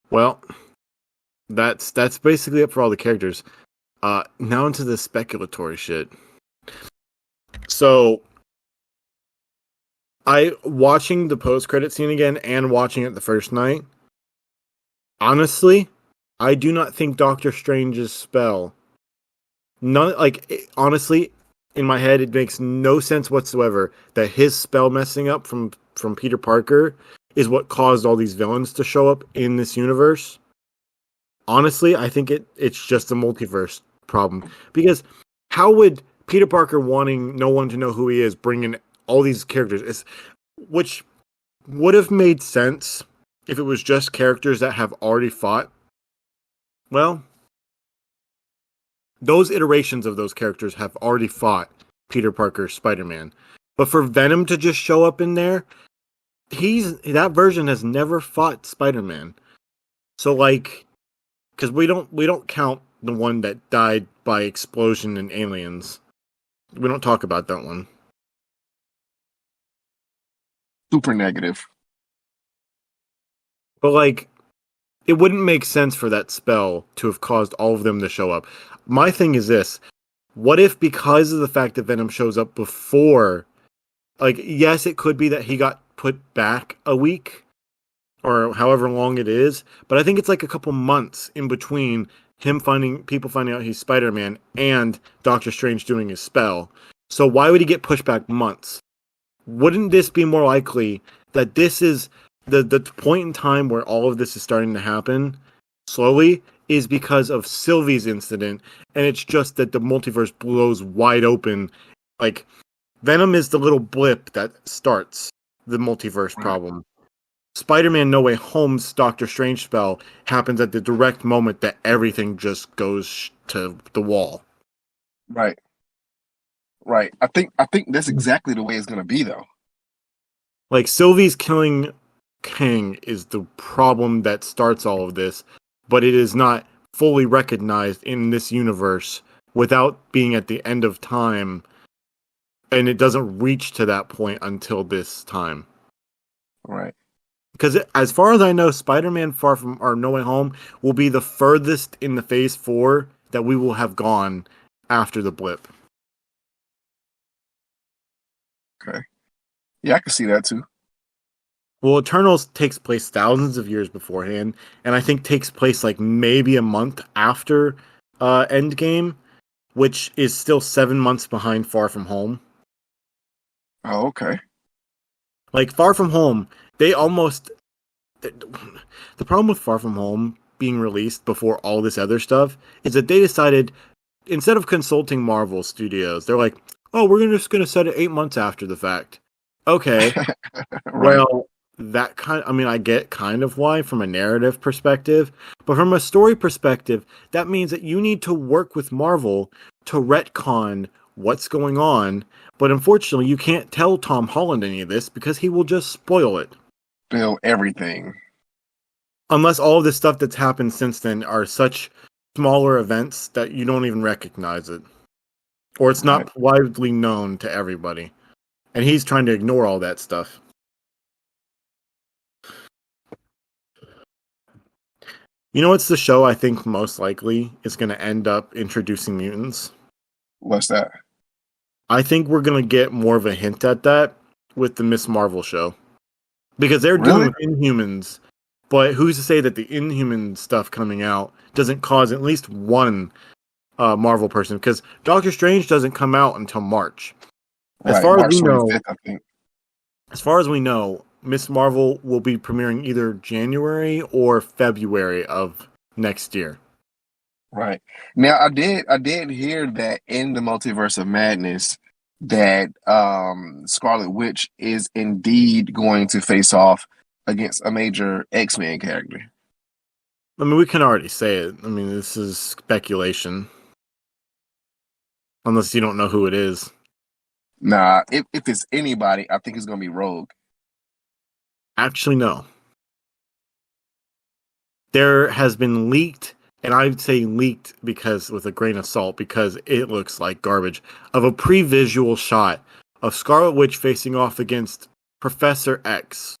Speaker 1: Well, that's basically it for all the characters. Now into the speculatory shit. So I watching the post credit scene again and watching it the first night. Honestly, I do not think Doctor Strange's spell. None honestly, in my head, it makes no sense whatsoever that his spell messing up from Peter Parker is what caused all these villains to show up in this universe. Honestly, I think it's just a multiverse problem because how would Peter Parker wanting no one to know who he is bring in all these characters, which would have made sense if it was just characters that have already fought. Well, those iterations of those characters have already fought Peter Parker Spider-Man. But for Venom to just show up in there, that version has never fought Spider-Man. So like, because we don't count the one that died by explosion in Aliens. We don't talk about that one.
Speaker 2: Super negative.
Speaker 1: But like, it wouldn't make sense for that spell to have caused all of them to show up. My thing is this: what if because of the fact that Venom shows up before, like, yes, it could be that he got put back a week or however long it is, but I think it's like a couple months in between people finding out he's Spider-Man and Doctor Strange doing his spell. So why would he get pushed back months? Wouldn't this be more likely that this is the point in time where all of this is starting to happen slowly is because of Sylvie's incident, and it's just that the multiverse blows wide open. Like, Venom is the little blip that starts the multiverse
Speaker 2: Right.
Speaker 1: problem. Spider-Man No Way Home's Doctor Strange spell happens at the direct moment that everything just goes to the wall.
Speaker 2: Right. Right. I think that's exactly the way it's gonna be though.
Speaker 1: Like, Sylvie's killing Kang is the problem that starts all of this, but it is not fully recognized in this universe without being at the end of time, and it doesn't reach to that point until this time.
Speaker 2: Right.
Speaker 1: Because as far as I know, Spider-Man Far From or No Way Home will be the furthest in the Phase 4 that we will have gone after the blip.
Speaker 2: Okay. Yeah, I can see that too.
Speaker 1: Well, Eternals takes place thousands of years beforehand, and I think takes place like maybe a month after Endgame. which is still 7 months behind Far From Home.
Speaker 2: Oh, okay.
Speaker 1: Like Far From Home, they almost the problem with Far From Home being released before all this other stuff is that they decided instead of consulting Marvel Studios, they're like, "Oh, we're just going to set it 8 months after the fact." Okay,
Speaker 2: Right.
Speaker 1: well, I mean, I get kind of why from a narrative perspective, but from a story perspective, that means that you need to work with Marvel to retcon what's going on. But unfortunately, you can't tell Tom Holland any of this because he will just spoil it.
Speaker 2: Spill everything.
Speaker 1: Unless all of the stuff that's happened since then are such smaller events that you don't even recognize it. Or it's
Speaker 2: Right.
Speaker 1: not widely known to everybody. And he's trying to ignore all that stuff. You know what's the show I think most likely is going to end up introducing mutants?
Speaker 2: What's that?
Speaker 1: I think we're going to get more of a hint at that with the Miss Marvel show. Because they're
Speaker 2: Really?
Speaker 1: doing Inhumans, but who's to say that the Inhuman stuff coming out doesn't cause at least one Marvel person? Because Doctor Strange doesn't come out until March. As
Speaker 2: Right.
Speaker 1: far as
Speaker 2: March
Speaker 1: we know,
Speaker 2: 25th, I think.
Speaker 1: Miss Marvel will be premiering either January or February of next year.
Speaker 2: Right. Now I did hear that in the Multiverse of Madness that Scarlet Witch is indeed going to face off against a major X-Men character.
Speaker 1: I mean, we can already say it. I mean, this is speculation. Unless you don't know who it is.
Speaker 2: Nah, if it's anybody, I think it's gonna be Rogue.
Speaker 1: Actually, no. There has been leaked, and I'd say leaked because with a grain of salt, because it looks like garbage, of a pre-visual shot of Scarlet Witch facing off against Professor X.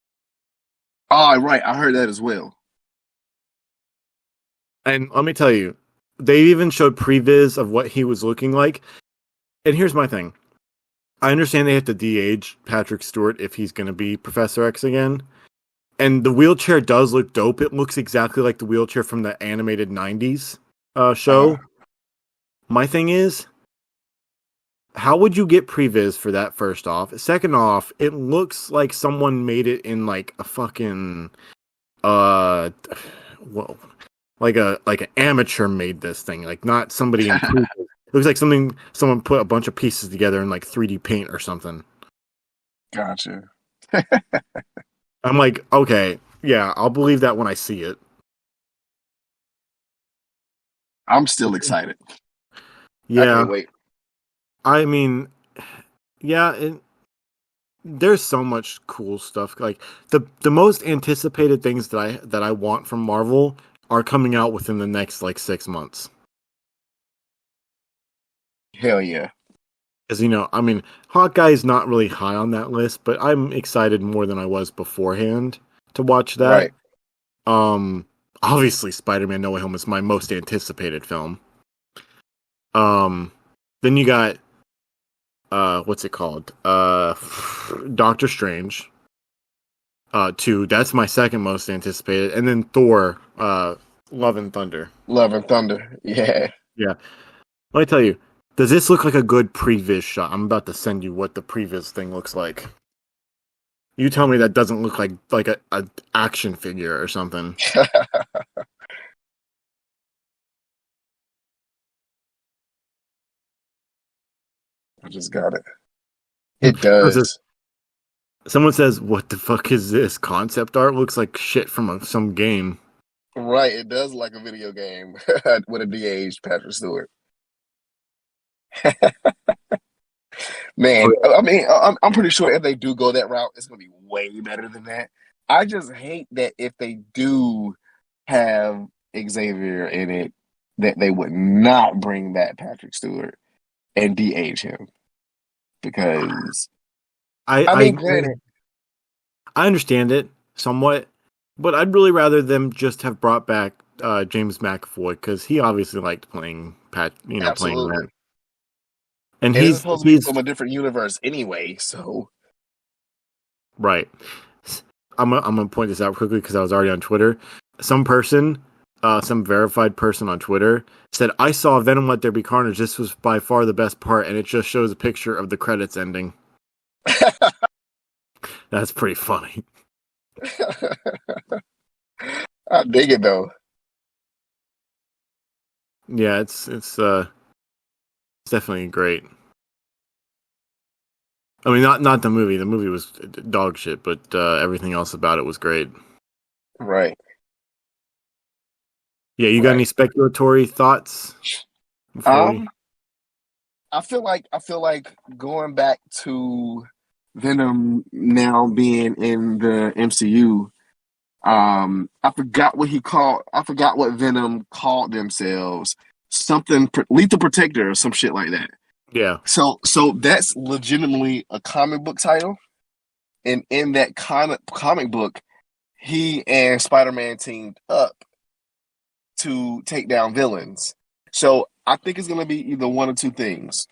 Speaker 2: Oh, right, I heard that as well.
Speaker 1: And let me tell you, they even showed previs of what he was looking like. And here's my thing. I understand they have to de-age Patrick Stewart if he's going to be Professor X again. And the wheelchair does look dope. It looks exactly like the wheelchair from the animated 90s
Speaker 2: Uh,
Speaker 1: show. My thing is, how would you get previs for that first off? Second off, it looks like someone made it in like a fucking well, like an amateur made this thing, like not somebody in pre. It looks like someone put a bunch of pieces together in like 3D paint or something.
Speaker 2: gotcha.
Speaker 1: I'm like, okay, yeah, I'll believe that when I see it.
Speaker 2: I'm still excited. I
Speaker 1: Yeah,
Speaker 2: can't wait.
Speaker 1: I mean, yeah, there's so much cool stuff. Like the most anticipated things that I want from Marvel are coming out within the next like 6 months.
Speaker 2: Hell yeah.
Speaker 1: As you know, I mean, Hawkeye's not really high on that list, but I'm excited more than I was beforehand to watch that.
Speaker 2: Right.
Speaker 1: Obviously, Spider-Man: No Way Home is my most anticipated film. Um, then you got what's it called? Doctor Strange. Two. That's my second most anticipated, and then Thor. Love and Thunder.
Speaker 2: Love and Thunder. Yeah.
Speaker 1: Yeah. Let me tell you. Does this look like a good previs shot? I'm about to send you what the previs thing looks like. You tell me that doesn't look like a action figure or something.
Speaker 2: I just got it. It does.
Speaker 1: Someone says, "What the fuck is this? Concept art looks like shit from some game."
Speaker 2: Right. It does like a video game with a de-aged Patrick Stewart. Man, I mean, I'm pretty sure if they do go that route, it's gonna be way better than that. I just hate that if they do have Xavier in it, that they would not bring back Patrick Stewart and de-age him because
Speaker 1: I
Speaker 2: I mean,
Speaker 1: I
Speaker 2: granted,
Speaker 1: I understand it somewhat, but I'd really rather them just have brought back James McAvoy because he obviously liked playing playing that,
Speaker 2: absolutely,
Speaker 1: and
Speaker 2: and it's
Speaker 1: he's
Speaker 2: supposed to be
Speaker 1: he's
Speaker 2: from a different universe anyway. So
Speaker 1: right. I'm gonna point this out quickly because I was already on Twitter. Some person some verified person on Twitter said, "I saw Venom Let There Be Carnage. This was by far the best part, and it just shows a picture of the credits ending." That's pretty funny.
Speaker 2: I dig it though.
Speaker 1: Yeah, it's definitely great. I mean, not the movie. The movie was dog shit, but everything else about it was great.
Speaker 2: Right.
Speaker 1: Yeah, you got
Speaker 2: Right.
Speaker 1: any speculatory thoughts before we?
Speaker 2: Um, I feel like going back to Venom now being in the MCU. I forgot what he called. I forgot what Venom called themselves. Something Lethal Protector or some shit like that.
Speaker 1: Yeah.
Speaker 2: So that's legitimately a comic book title, and in that comic book, he and Spider-Man teamed up to take down villains. So I think it's gonna be either one or two things.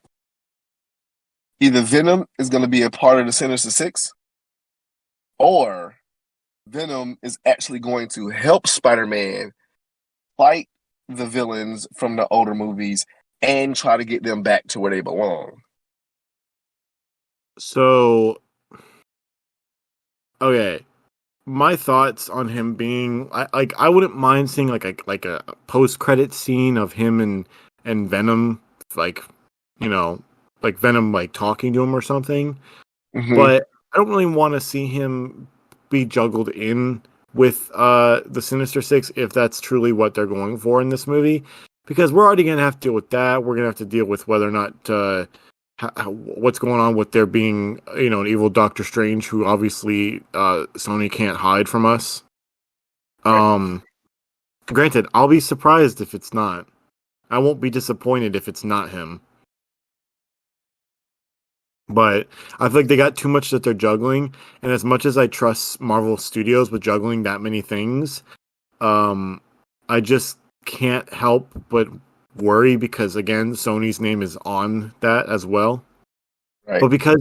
Speaker 2: Either Venom is gonna be a part of the Sinister Six, or Venom is actually going to help Spider-Man fight the villains from the older movies and try to get them back to where they belong.
Speaker 1: So, okay, my thoughts on him being I wouldn't mind seeing like a post credit scene of him and Venom, like, you know, like Venom like talking to him or something.
Speaker 2: Mm-hmm.
Speaker 1: But I don't really want to see him be juggled in with the Sinister Six if that's truly what they're going for in this movie, because we're already gonna have to deal with that. We're gonna have to deal with whether or not what's going on with there being, you know, an evil Doctor Strange who obviously Sony can't hide from us.
Speaker 2: Right.
Speaker 1: Um, Granted, I'll be surprised if it's not. I won't be disappointed if it's not him. But I feel like they got too much that they're juggling, and as much as I trust Marvel Studios with juggling that many things, um, I just can't help but worry because again, Sony's name is on that as well.
Speaker 2: Right.
Speaker 1: But because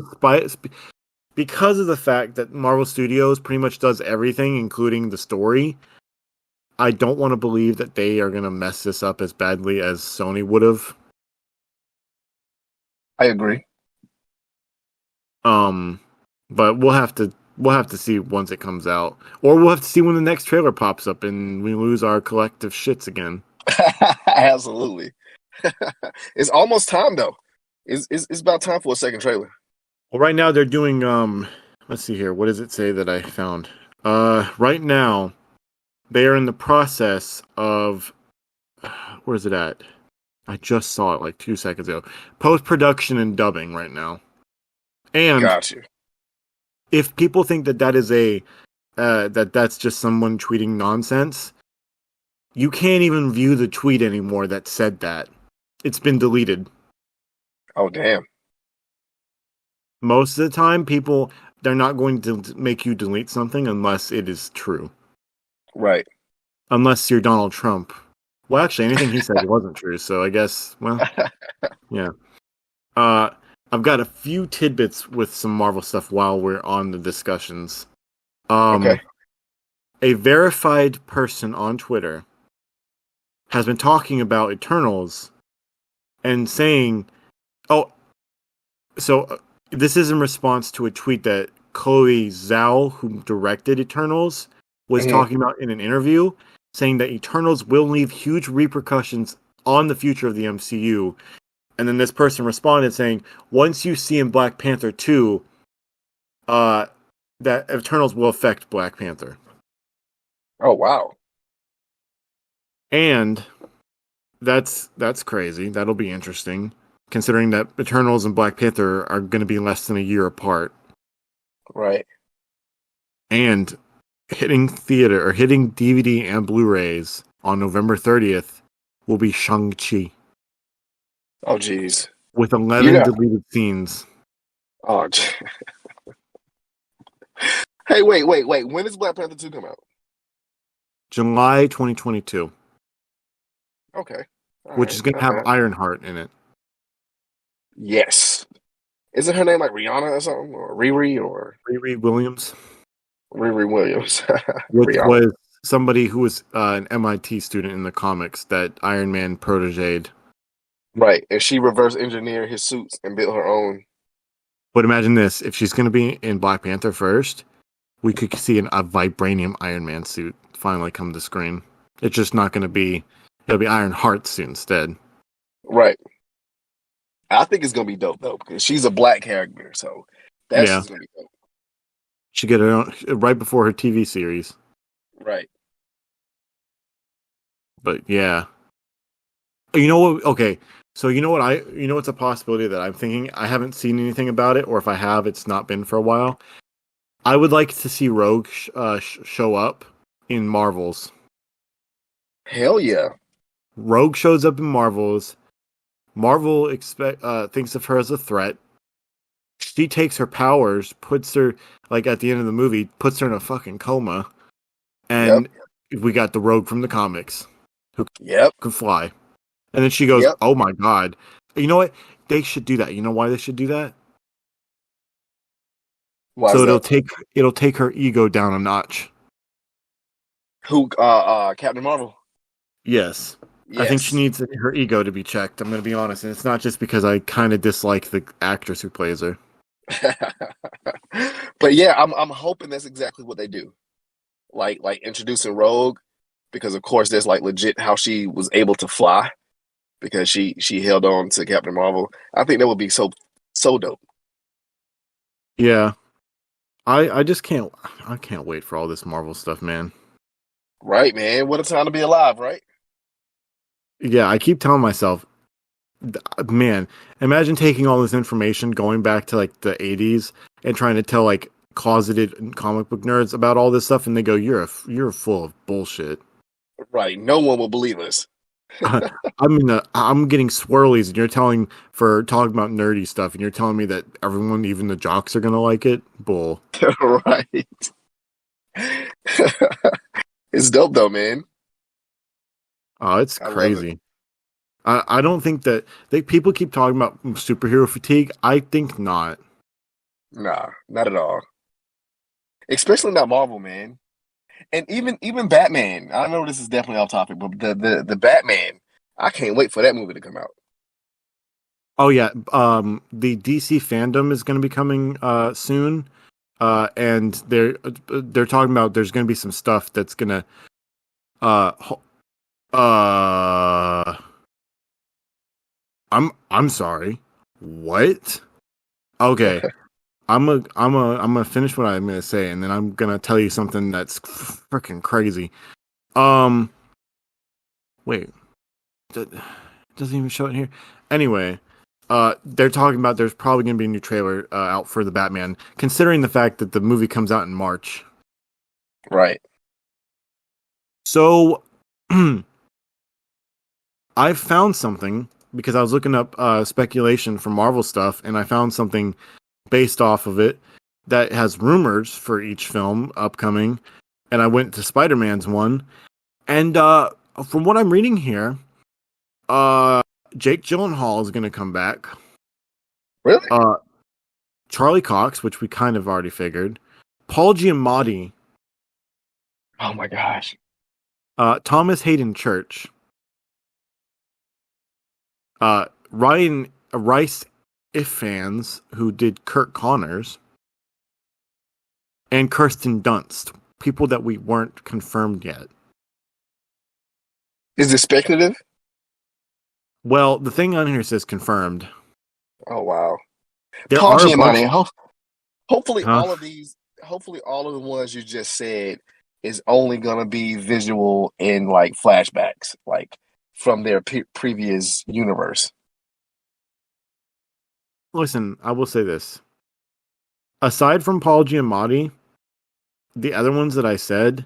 Speaker 1: of the fact that Marvel Studios pretty much does everything, including the story, I don't want to believe that they are gonna mess this up as badly as Sony would have.
Speaker 2: I agree.
Speaker 1: Um, but we'll have to see once it comes out, or we'll have to see when the next trailer pops up and we lose our collective shits again.
Speaker 2: Absolutely. It's almost time though. It's about time for a second trailer.
Speaker 1: Well, right now they're doing let's see here. What does it say that I found? Right now they are in the process of where is it at? I just saw it like 2 seconds ago. Post production and dubbing right now. And
Speaker 2: Got you.
Speaker 1: if people think that that is a that's just someone tweeting nonsense, you can't even view the tweet anymore that said that. It's been deleted.
Speaker 2: Oh damn.
Speaker 1: Most of the time, people they're not going to make you delete something unless it is true.
Speaker 2: Right.
Speaker 1: Unless you're Donald Trump. Well, actually, anything he said wasn't true. So I guess, well, yeah. Uh, I've got a few tidbits with some Marvel stuff while we're on the discussions.
Speaker 2: Okay.
Speaker 1: A verified person on Twitter has been talking about Eternals and saying, "Oh, so this is in response to a tweet that Chloe Zhao, who directed Eternals, was
Speaker 2: Hmm.
Speaker 1: talking about in an interview, saying that Eternals will leave huge repercussions on the future of the MCU." And then this person responded saying, "Once you see in Black Panther 2, that Eternals will affect Black Panther."
Speaker 2: Oh wow.
Speaker 1: And that's crazy. That'll be interesting, considering that Eternals and Black Panther are going to be less than a year apart.
Speaker 2: Right.
Speaker 1: And hitting theater or hitting DVD and Blu-rays on November 30th will be Shang-Chi
Speaker 2: Oh geez.
Speaker 1: with
Speaker 2: You
Speaker 1: 11
Speaker 2: got.
Speaker 1: deleted scenes.
Speaker 2: Oh. Hey, wait. When does Black Panther 2 come out?
Speaker 1: July 2022,
Speaker 2: Okay. All
Speaker 1: which
Speaker 2: right.
Speaker 1: is going to
Speaker 2: Not
Speaker 1: have
Speaker 2: bad.
Speaker 1: Ironheart in it.
Speaker 2: Yes. Isn't her name like Rihanna or something? Or Riri or
Speaker 1: Riri Williams,
Speaker 2: Riri Williams?
Speaker 1: which
Speaker 2: Rihanna.
Speaker 1: was somebody who was an MIT student in the comics that Iron Man proteged.
Speaker 2: Right, and she reverse engineered his suits and built her own.
Speaker 1: But imagine this: if she's going to be in Black Panther first, we could see a vibranium Iron Man suit finally come to screen. It's just not going to be. It'll be Iron Heart suit instead.
Speaker 2: Right. I think it's gonna be dope though because she's a black character, so that's
Speaker 1: Yeah,
Speaker 2: just gonna be dope.
Speaker 1: she get her own right before her TV series.
Speaker 2: Right.
Speaker 1: But yeah, you know what? Okay, so you know what's a possibility that I'm thinking. I haven't seen anything about it, or if I have, it's not been for a while. I would like to see Rogue show up in Marvels.
Speaker 2: Hell yeah.
Speaker 1: Rogue shows up in Marvels. Marvel thinks of her as a threat. She takes her powers, puts her like at the end of the movie, puts her in a fucking coma,
Speaker 2: Yep.
Speaker 1: and we got the Rogue from the comics who
Speaker 2: Yep.
Speaker 1: could fly. And then she goes,
Speaker 2: Yep.
Speaker 1: "Oh my god!" You know what? They should do that. You know why they should do that?
Speaker 2: Why
Speaker 1: So
Speaker 2: is that?
Speaker 1: it'll take her ego down a notch.
Speaker 2: Who? Captain Marvel.
Speaker 1: Yes. I think she
Speaker 2: Yes.
Speaker 1: needs her ego to be checked. I'm going to be honest, and it's not just because I kind of dislike the actress who plays her.
Speaker 2: But yeah, I'm hoping that's exactly what they do. Like introducing Rogue, because of course there's like legit how she was able to fly because she held on to Captain Marvel. I think that would be so dope.
Speaker 1: Yeah. I just can't wait for all this Marvel stuff, man.
Speaker 2: Right, man. What a time to be alive, right?
Speaker 1: Yeah, I keep telling myself, man, imagine taking all this information going back to like the 80s and trying to tell like closeted comic book nerds about all this stuff and they go, you're full of bullshit.
Speaker 2: Right. No one will believe us.
Speaker 1: I'm getting swirlies and you're for talking about nerdy stuff and you're telling me that everyone, even the jocks, are gonna like it. Bull.
Speaker 2: Right. It's dope though, man.
Speaker 1: Oh, it's
Speaker 2: I love it.
Speaker 1: crazy. I don't think that people keep talking about superhero fatigue. I think not.
Speaker 2: Nah, not at all. Especially not Marvel, man. And even Batman. I know this is definitely off topic, but the Batman, I can't wait for that movie to come out.
Speaker 1: Oh yeah, the DC fandom is going to be coming soon, and they're talking about there's going to be some stuff that's going to uh ho- uh I'm sorry. What? Okay. I'm gonna finish what I'm gonna say, and then I'm gonna tell you something that's freaking crazy. Um, wait, that doesn't even show it here. Anyway, they're talking about there's probably gonna be a new trailer out for the Batman, considering the fact that the movie comes out in March.
Speaker 2: Right.
Speaker 1: So, I found something because I was looking up speculation for Marvel stuff, and I found something based off of it that has rumors for each film upcoming. And I went to Spider-Man's one, and from what I'm reading here, Jake Gyllenhaal is going to come back.
Speaker 2: Really?
Speaker 1: Charlie Cox, which we kind of already figured. Paul Giamatti.
Speaker 2: Oh my gosh.
Speaker 1: Thomas Hayden Church. Ryan Rice Ifans, who did Kirk Connors, and Kirsten Dunst, people that we weren't confirmed yet.
Speaker 2: Is this speculative?
Speaker 1: Well, the thing on here says confirmed.
Speaker 2: Oh wow.
Speaker 1: There
Speaker 2: Paul
Speaker 1: are a bunch.
Speaker 2: Giamatti. Hopefully
Speaker 1: Huh?
Speaker 2: hopefully all of the ones you just said is only gonna be visual in like flashbacks, like from their previous universe.
Speaker 1: Listen, I will say this. Aside from Paul Giamatti, the other ones that I said,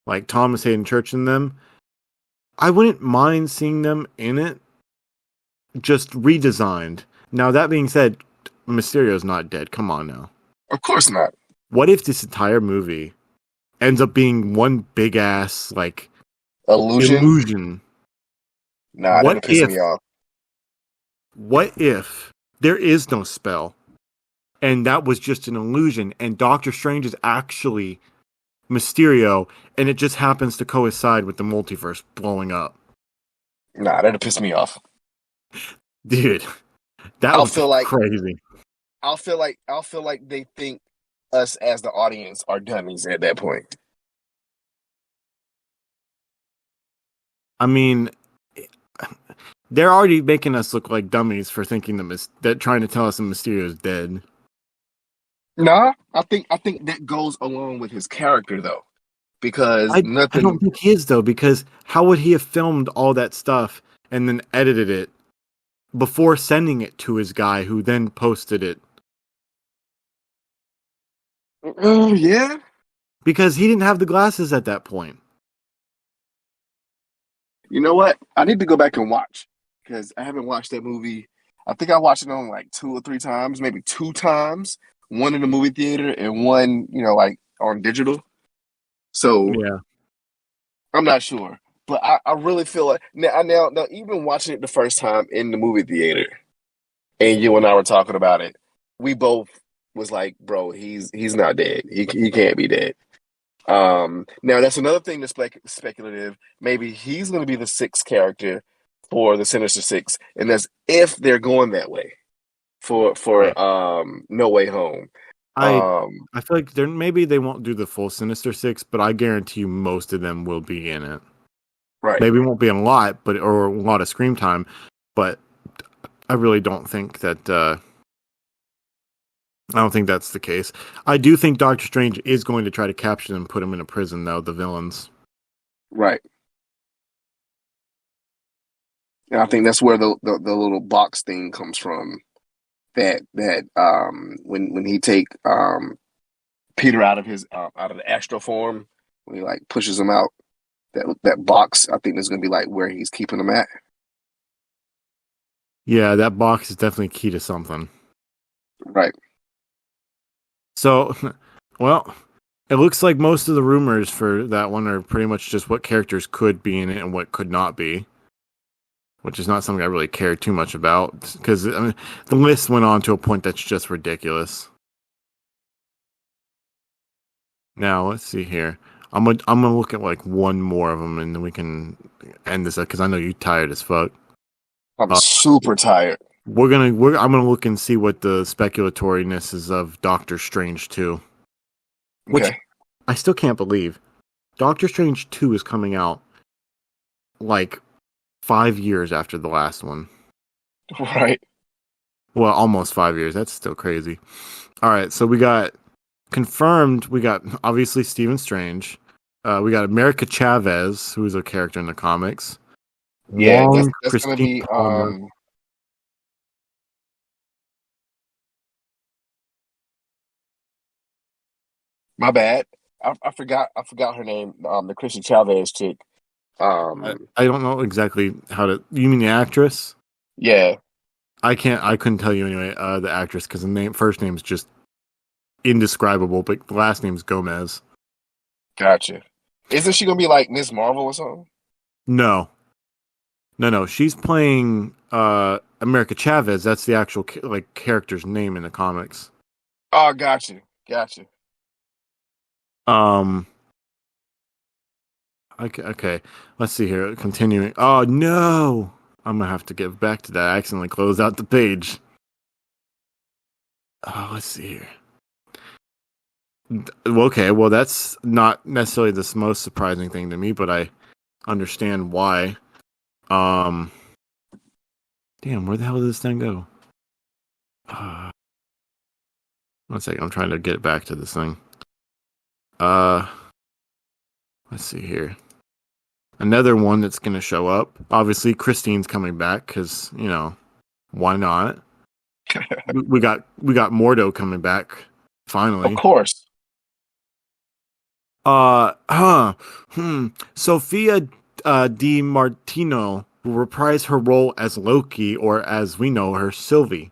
Speaker 1: like Thomas Hayden Church and them, I wouldn't mind seeing them in it, just redesigned. Now, that being said, Mysterio's not dead. Come on now.
Speaker 2: Of course not.
Speaker 1: What if this entire movie ends up being one big ass, like, illusion?
Speaker 2: Nah, that'll piss me off.
Speaker 1: What if there is no spell and that was just an illusion and Doctor Strange is actually Mysterio, and it just happens to coincide with the multiverse blowing up.
Speaker 2: Nah, that'd piss me off.
Speaker 1: Dude, that
Speaker 2: I'll
Speaker 1: would be
Speaker 2: feel like
Speaker 1: crazy.
Speaker 2: I'll feel like they think us as the audience are dummies at that point.
Speaker 1: I mean, they're already making us look like dummies for thinking that trying to tell us that Mysterio's dead.
Speaker 2: Nah, I think that goes along with his character though, because
Speaker 1: I don't
Speaker 2: nothing.
Speaker 1: think he is though, because how would he have filmed all that stuff and then edited it before sending it to his guy who then posted it?
Speaker 2: Yeah,
Speaker 1: Because he didn't have the glasses at that point.
Speaker 2: you know what? I need to go back and watch because I haven't watched that movie. I think I watched it on like 2 or 3 times, maybe 2 times. One in the movie theater and one, like on digital. So
Speaker 1: Yeah.
Speaker 2: I'm not sure, but I really feel like now even watching it the first time in the movie theater, and you and I were talking about it, we both was like, bro, he's not dead. He can't be dead. Now that's another thing that's speculative. Maybe he's going to be the sixth character for the Sinister Six, and that's if they're going that way for
Speaker 1: Right.
Speaker 2: No Way Home.
Speaker 1: I
Speaker 2: Um,
Speaker 1: I feel like maybe they won't do the full Sinister Six, but I guarantee you most of them will be in it.
Speaker 2: right,
Speaker 1: Maybe it won't be a lot, or a lot of screen time, but I really don't think that. I don't think that's the case. I do think Doctor Strange is going to try to capture them and put them in a prison, though, the villains.
Speaker 2: right. And I think that's where the little box thing comes from. That when he take Peter out of the astral form, when he like pushes him out, that box, I think is going to be like where he's keeping him at.
Speaker 1: Yeah, that box is definitely key to something.
Speaker 2: Right.
Speaker 1: So, well, it looks like most of the rumors for that one are pretty much just what characters could be in it and what could not be, which is not something I really care too much about because I mean, the list went on to a point that's just ridiculous. Now, let's see here. I'm gonna look at like one more of them and then we can end this up because I know you're tired as fuck.
Speaker 2: I'm
Speaker 1: Uh,
Speaker 2: super tired.
Speaker 1: I'm gonna look and see what the speculatoriness is of Doctor Strange 2, which
Speaker 2: Okay.
Speaker 1: I still can't believe. Doctor Strange 2 is coming out like 5 years after the last one.
Speaker 2: Right.
Speaker 1: Well, almost 5 years. That's still crazy. All right, so we got confirmed. We got obviously Stephen Strange. We got America Chavez, who is a character in the comics.
Speaker 2: Yeah,
Speaker 1: Wong,
Speaker 2: that's gonna
Speaker 1: Christine
Speaker 2: be
Speaker 1: Palmer.
Speaker 2: my bad. I forgot her name, the Christian Chavez chick.
Speaker 1: I don't know exactly how to. You mean the actress?
Speaker 2: Yeah,
Speaker 1: I can't. I couldn't tell you anyway. The actress because the first name is just indescribable, but the last name's Gomez.
Speaker 2: gotcha. Isn't she gonna be like Miss Marvel or something?
Speaker 1: No, no. She's playing America Chavez. That's the actual character's name in the comics.
Speaker 2: Oh, gotcha.
Speaker 1: Um. Okay. Let's see here. Continuing. Oh no! I'm gonna have to get back to that. I accidentally closed out the page. Oh, let's see here. Okay, well, that's not necessarily the most surprising thing to me, but I understand why. Um, damn, where the hell did this thing go? Uh, 1 second, I'm trying to get back to this thing. Uh, let's see here. Another one that's gonna show up. Obviously, Christine's coming back because why not? We got Mordo coming back
Speaker 2: Of
Speaker 1: finally.
Speaker 2: course.
Speaker 1: Sophia Di Martino will reprise her role as Loki, or as we know her, Sylvie.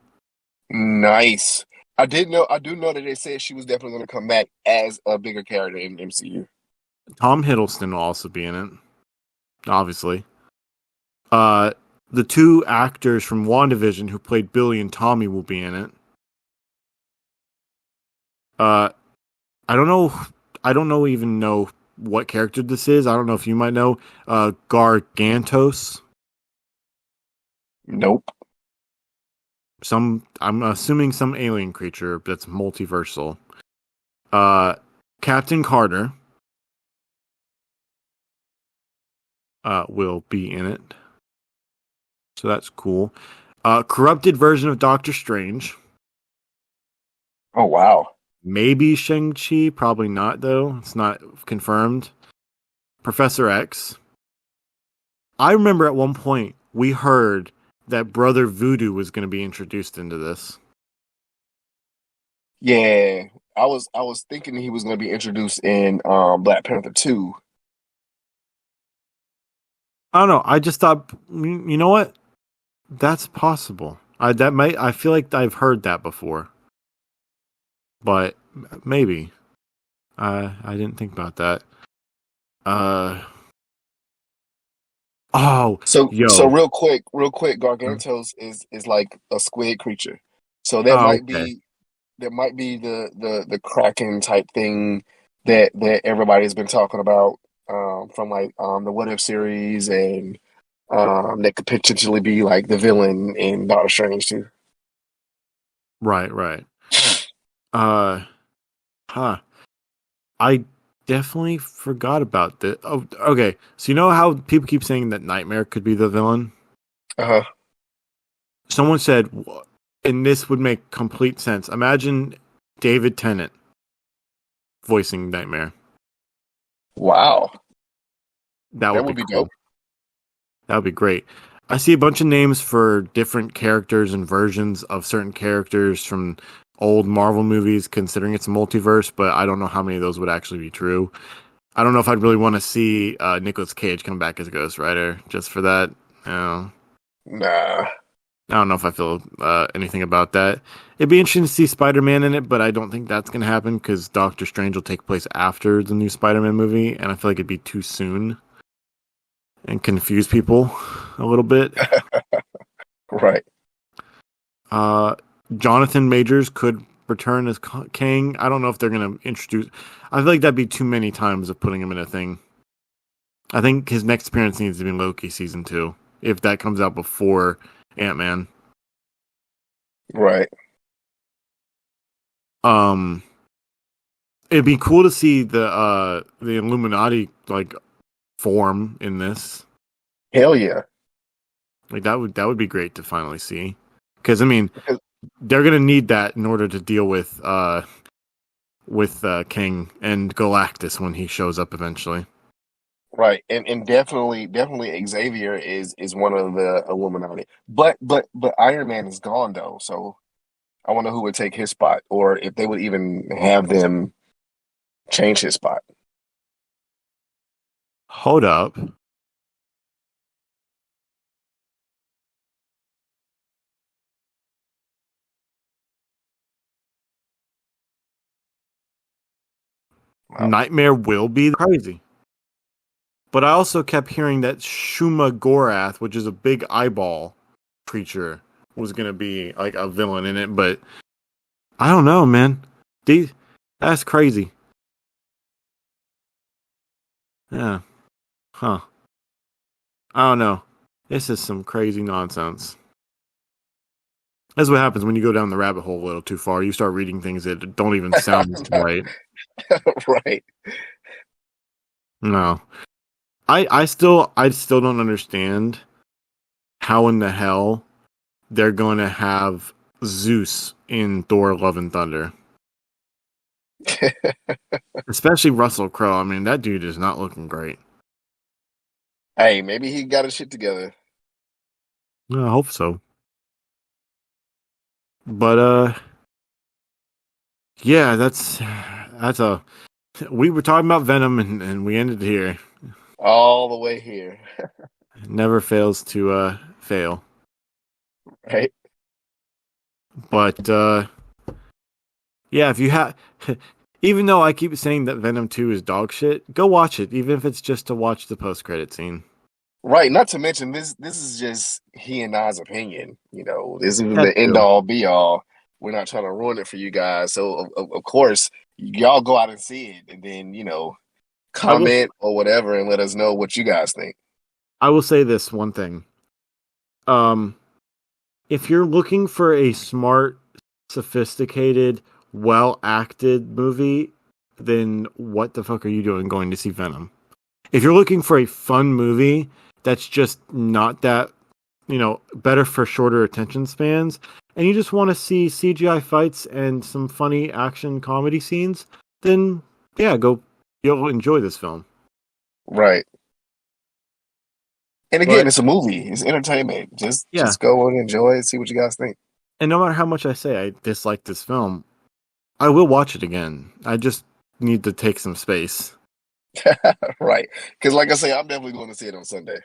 Speaker 2: Nice. I do know that they said she was definitely gonna come back as a bigger character in MCU.
Speaker 1: Tom Hiddleston will also be in it, obviously. Uh, the two actors from WandaVision who played Billy and Tommy will be in it. Uh, I don't know. I don't even know what character this is. I don't know if you might know. Gargantos.
Speaker 2: Nope.
Speaker 1: I'm assuming some alien creature that's multiversal. Captain Carter will be in it. So that's cool. Corrupted version of Doctor Strange.
Speaker 2: Oh wow.
Speaker 1: Maybe Shang-Chi, probably not though. It's not confirmed. Professor X. I remember at one point we heard that Brother Voodoo was going to be introduced into this.
Speaker 2: Yeah, I was thinking he was going to be introduced in Black Panther 2.
Speaker 1: I don't know. I just thought, you know what? That's possible. I feel like I've heard that before, but maybe I didn't think about that. Oh,
Speaker 2: So
Speaker 1: yo.
Speaker 2: real quick, Gargantos is like a squid creature. So
Speaker 1: Oh, okay.
Speaker 2: that might be the Kraken type thing that everybody's been talking about from like the What If series, and that could potentially be like the villain in Doctor Strange too.
Speaker 1: Right, right. Uh, huh. I definitely forgot about this. Oh, okay. So you know how people keep saying that Nightmare could be the villain?
Speaker 2: Uh-huh.
Speaker 1: Someone said, and this would make complete sense. Imagine David Tennant voicing Nightmare.
Speaker 2: Wow,
Speaker 1: That
Speaker 2: that
Speaker 1: would be
Speaker 2: would be
Speaker 1: cool.
Speaker 2: dope.
Speaker 1: That would be great. I see a bunch of names for different characters and versions of certain characters from old Marvel movies, considering it's a multiverse, but I don't know how many of those would actually be true. I don't know if I'd really want to see Nicolas Cage come back as Ghost Rider just for that.
Speaker 2: Nah.
Speaker 1: I don't know if I feel anything about that. It'd be interesting to see Spider-Man in it, but I don't think that's going to happen because Doctor Strange will take place after the new Spider-Man movie, and I feel like it'd be too soon and confuse people a little bit.
Speaker 2: Right.
Speaker 1: Uh, Jonathan Majors could return as Kang. I don't know if they're going to introduce. I feel like that'd be too many times of putting him in a thing. I think his next appearance needs to be in Loki season 2, if that comes out before Ant-Man.
Speaker 2: Right.
Speaker 1: Um, it'd be cool to see the Illuminati like form in this.
Speaker 2: Hell yeah.
Speaker 1: Like that would be great to finally see. Because I mean,
Speaker 2: Because-
Speaker 1: they're gonna need that in order to deal with King and Galactus when he shows up eventually.
Speaker 2: Right. And definitely Xavier is one of the Illuminati. But Iron Man is gone though, so I wonder who would take his spot, or if they would even have them change his spot.
Speaker 1: Hold up.
Speaker 2: Wow.
Speaker 1: Nightmare will be crazy. But I also kept hearing that Shuma Gorath, which is a big eyeball creature, was gonna be like a villain in it, but I don't know, man. That's crazy. Yeah. Huh. I don't know. This is some crazy nonsense. That's what happens when you go down the rabbit hole a little too far. You start reading things that don't even sound right.
Speaker 2: Right.
Speaker 1: No. I still don't understand how in the hell they're going to have Zeus in Thor Love and Thunder. Especially Russell Crowe. I mean, that dude is not looking great.
Speaker 2: Hey, maybe he got his shit together.
Speaker 1: I hope so. But yeah, that's a we were talking about Venom and we ended here.
Speaker 2: All the way here.
Speaker 1: It never fails to fail.
Speaker 2: Right?
Speaker 1: But yeah, if you have even though I keep saying that Venom 2 is dog shit, go watch it, even if it's just to watch the post credit scene.
Speaker 2: Right. Not to mention this is just he and I's opinion. This is
Speaker 1: That
Speaker 2: the end
Speaker 1: too.
Speaker 2: all be all. we're not trying to ruin it for you guys. So of course, y'all go out and see it, and then
Speaker 1: I will
Speaker 2: comment or whatever, and let us know what you guys think.
Speaker 1: I will say this one thing. Um, if you're looking for a smart, sophisticated, well acted movie, then what the fuck are you doing going to see Venom? If you're looking for a fun movie that's just not that, better for shorter attention spans, and you just want to see CGI fights and some funny action comedy scenes, then yeah, you'll enjoy this film.
Speaker 2: Right. And again,
Speaker 1: But
Speaker 2: it's a movie. It's entertainment. Just
Speaker 1: yeah,
Speaker 2: just go and enjoy it. See what you guys think.
Speaker 1: and no matter how much I say I dislike this film, I will watch it again. I just need to take some space.
Speaker 2: Right. Because like I say, I'm definitely going to see it on Sunday.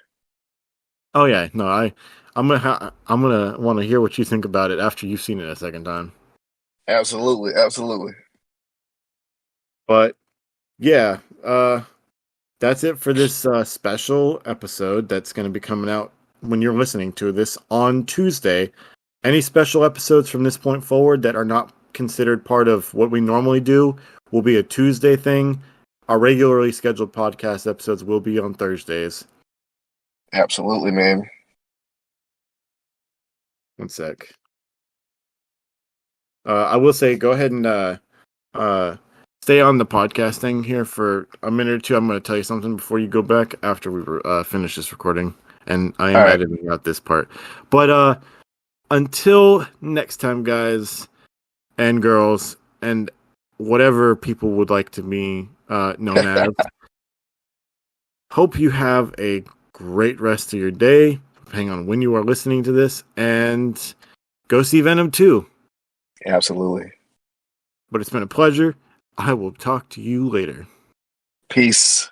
Speaker 1: Oh yeah, no, I'm gonna want to hear what you think about it after you've seen it a second time.
Speaker 2: Absolutely. Absolutely.
Speaker 1: But yeah, that's it for this special episode that's going to be coming out when you're listening to this on Tuesday. Any special episodes from this point forward that are not considered part of what we normally do will be a Tuesday thing. Our regularly scheduled podcast episodes will be on Thursdays.
Speaker 2: Absolutely, man.
Speaker 1: One sec. I will say, go ahead and uh, stay on the podcast thing here for a minute or two. I'm going to tell you something before you go back after we finish this recording. And I
Speaker 2: All
Speaker 1: am
Speaker 2: right.
Speaker 1: editing out this part. But until next time, guys and girls, and whatever people would like to be known as, hope you have a great rest of your day, depending on when you are listening to this, and go see Venom 2.
Speaker 2: Absolutely.
Speaker 1: But it's been a pleasure. I will talk to you later.
Speaker 2: Peace.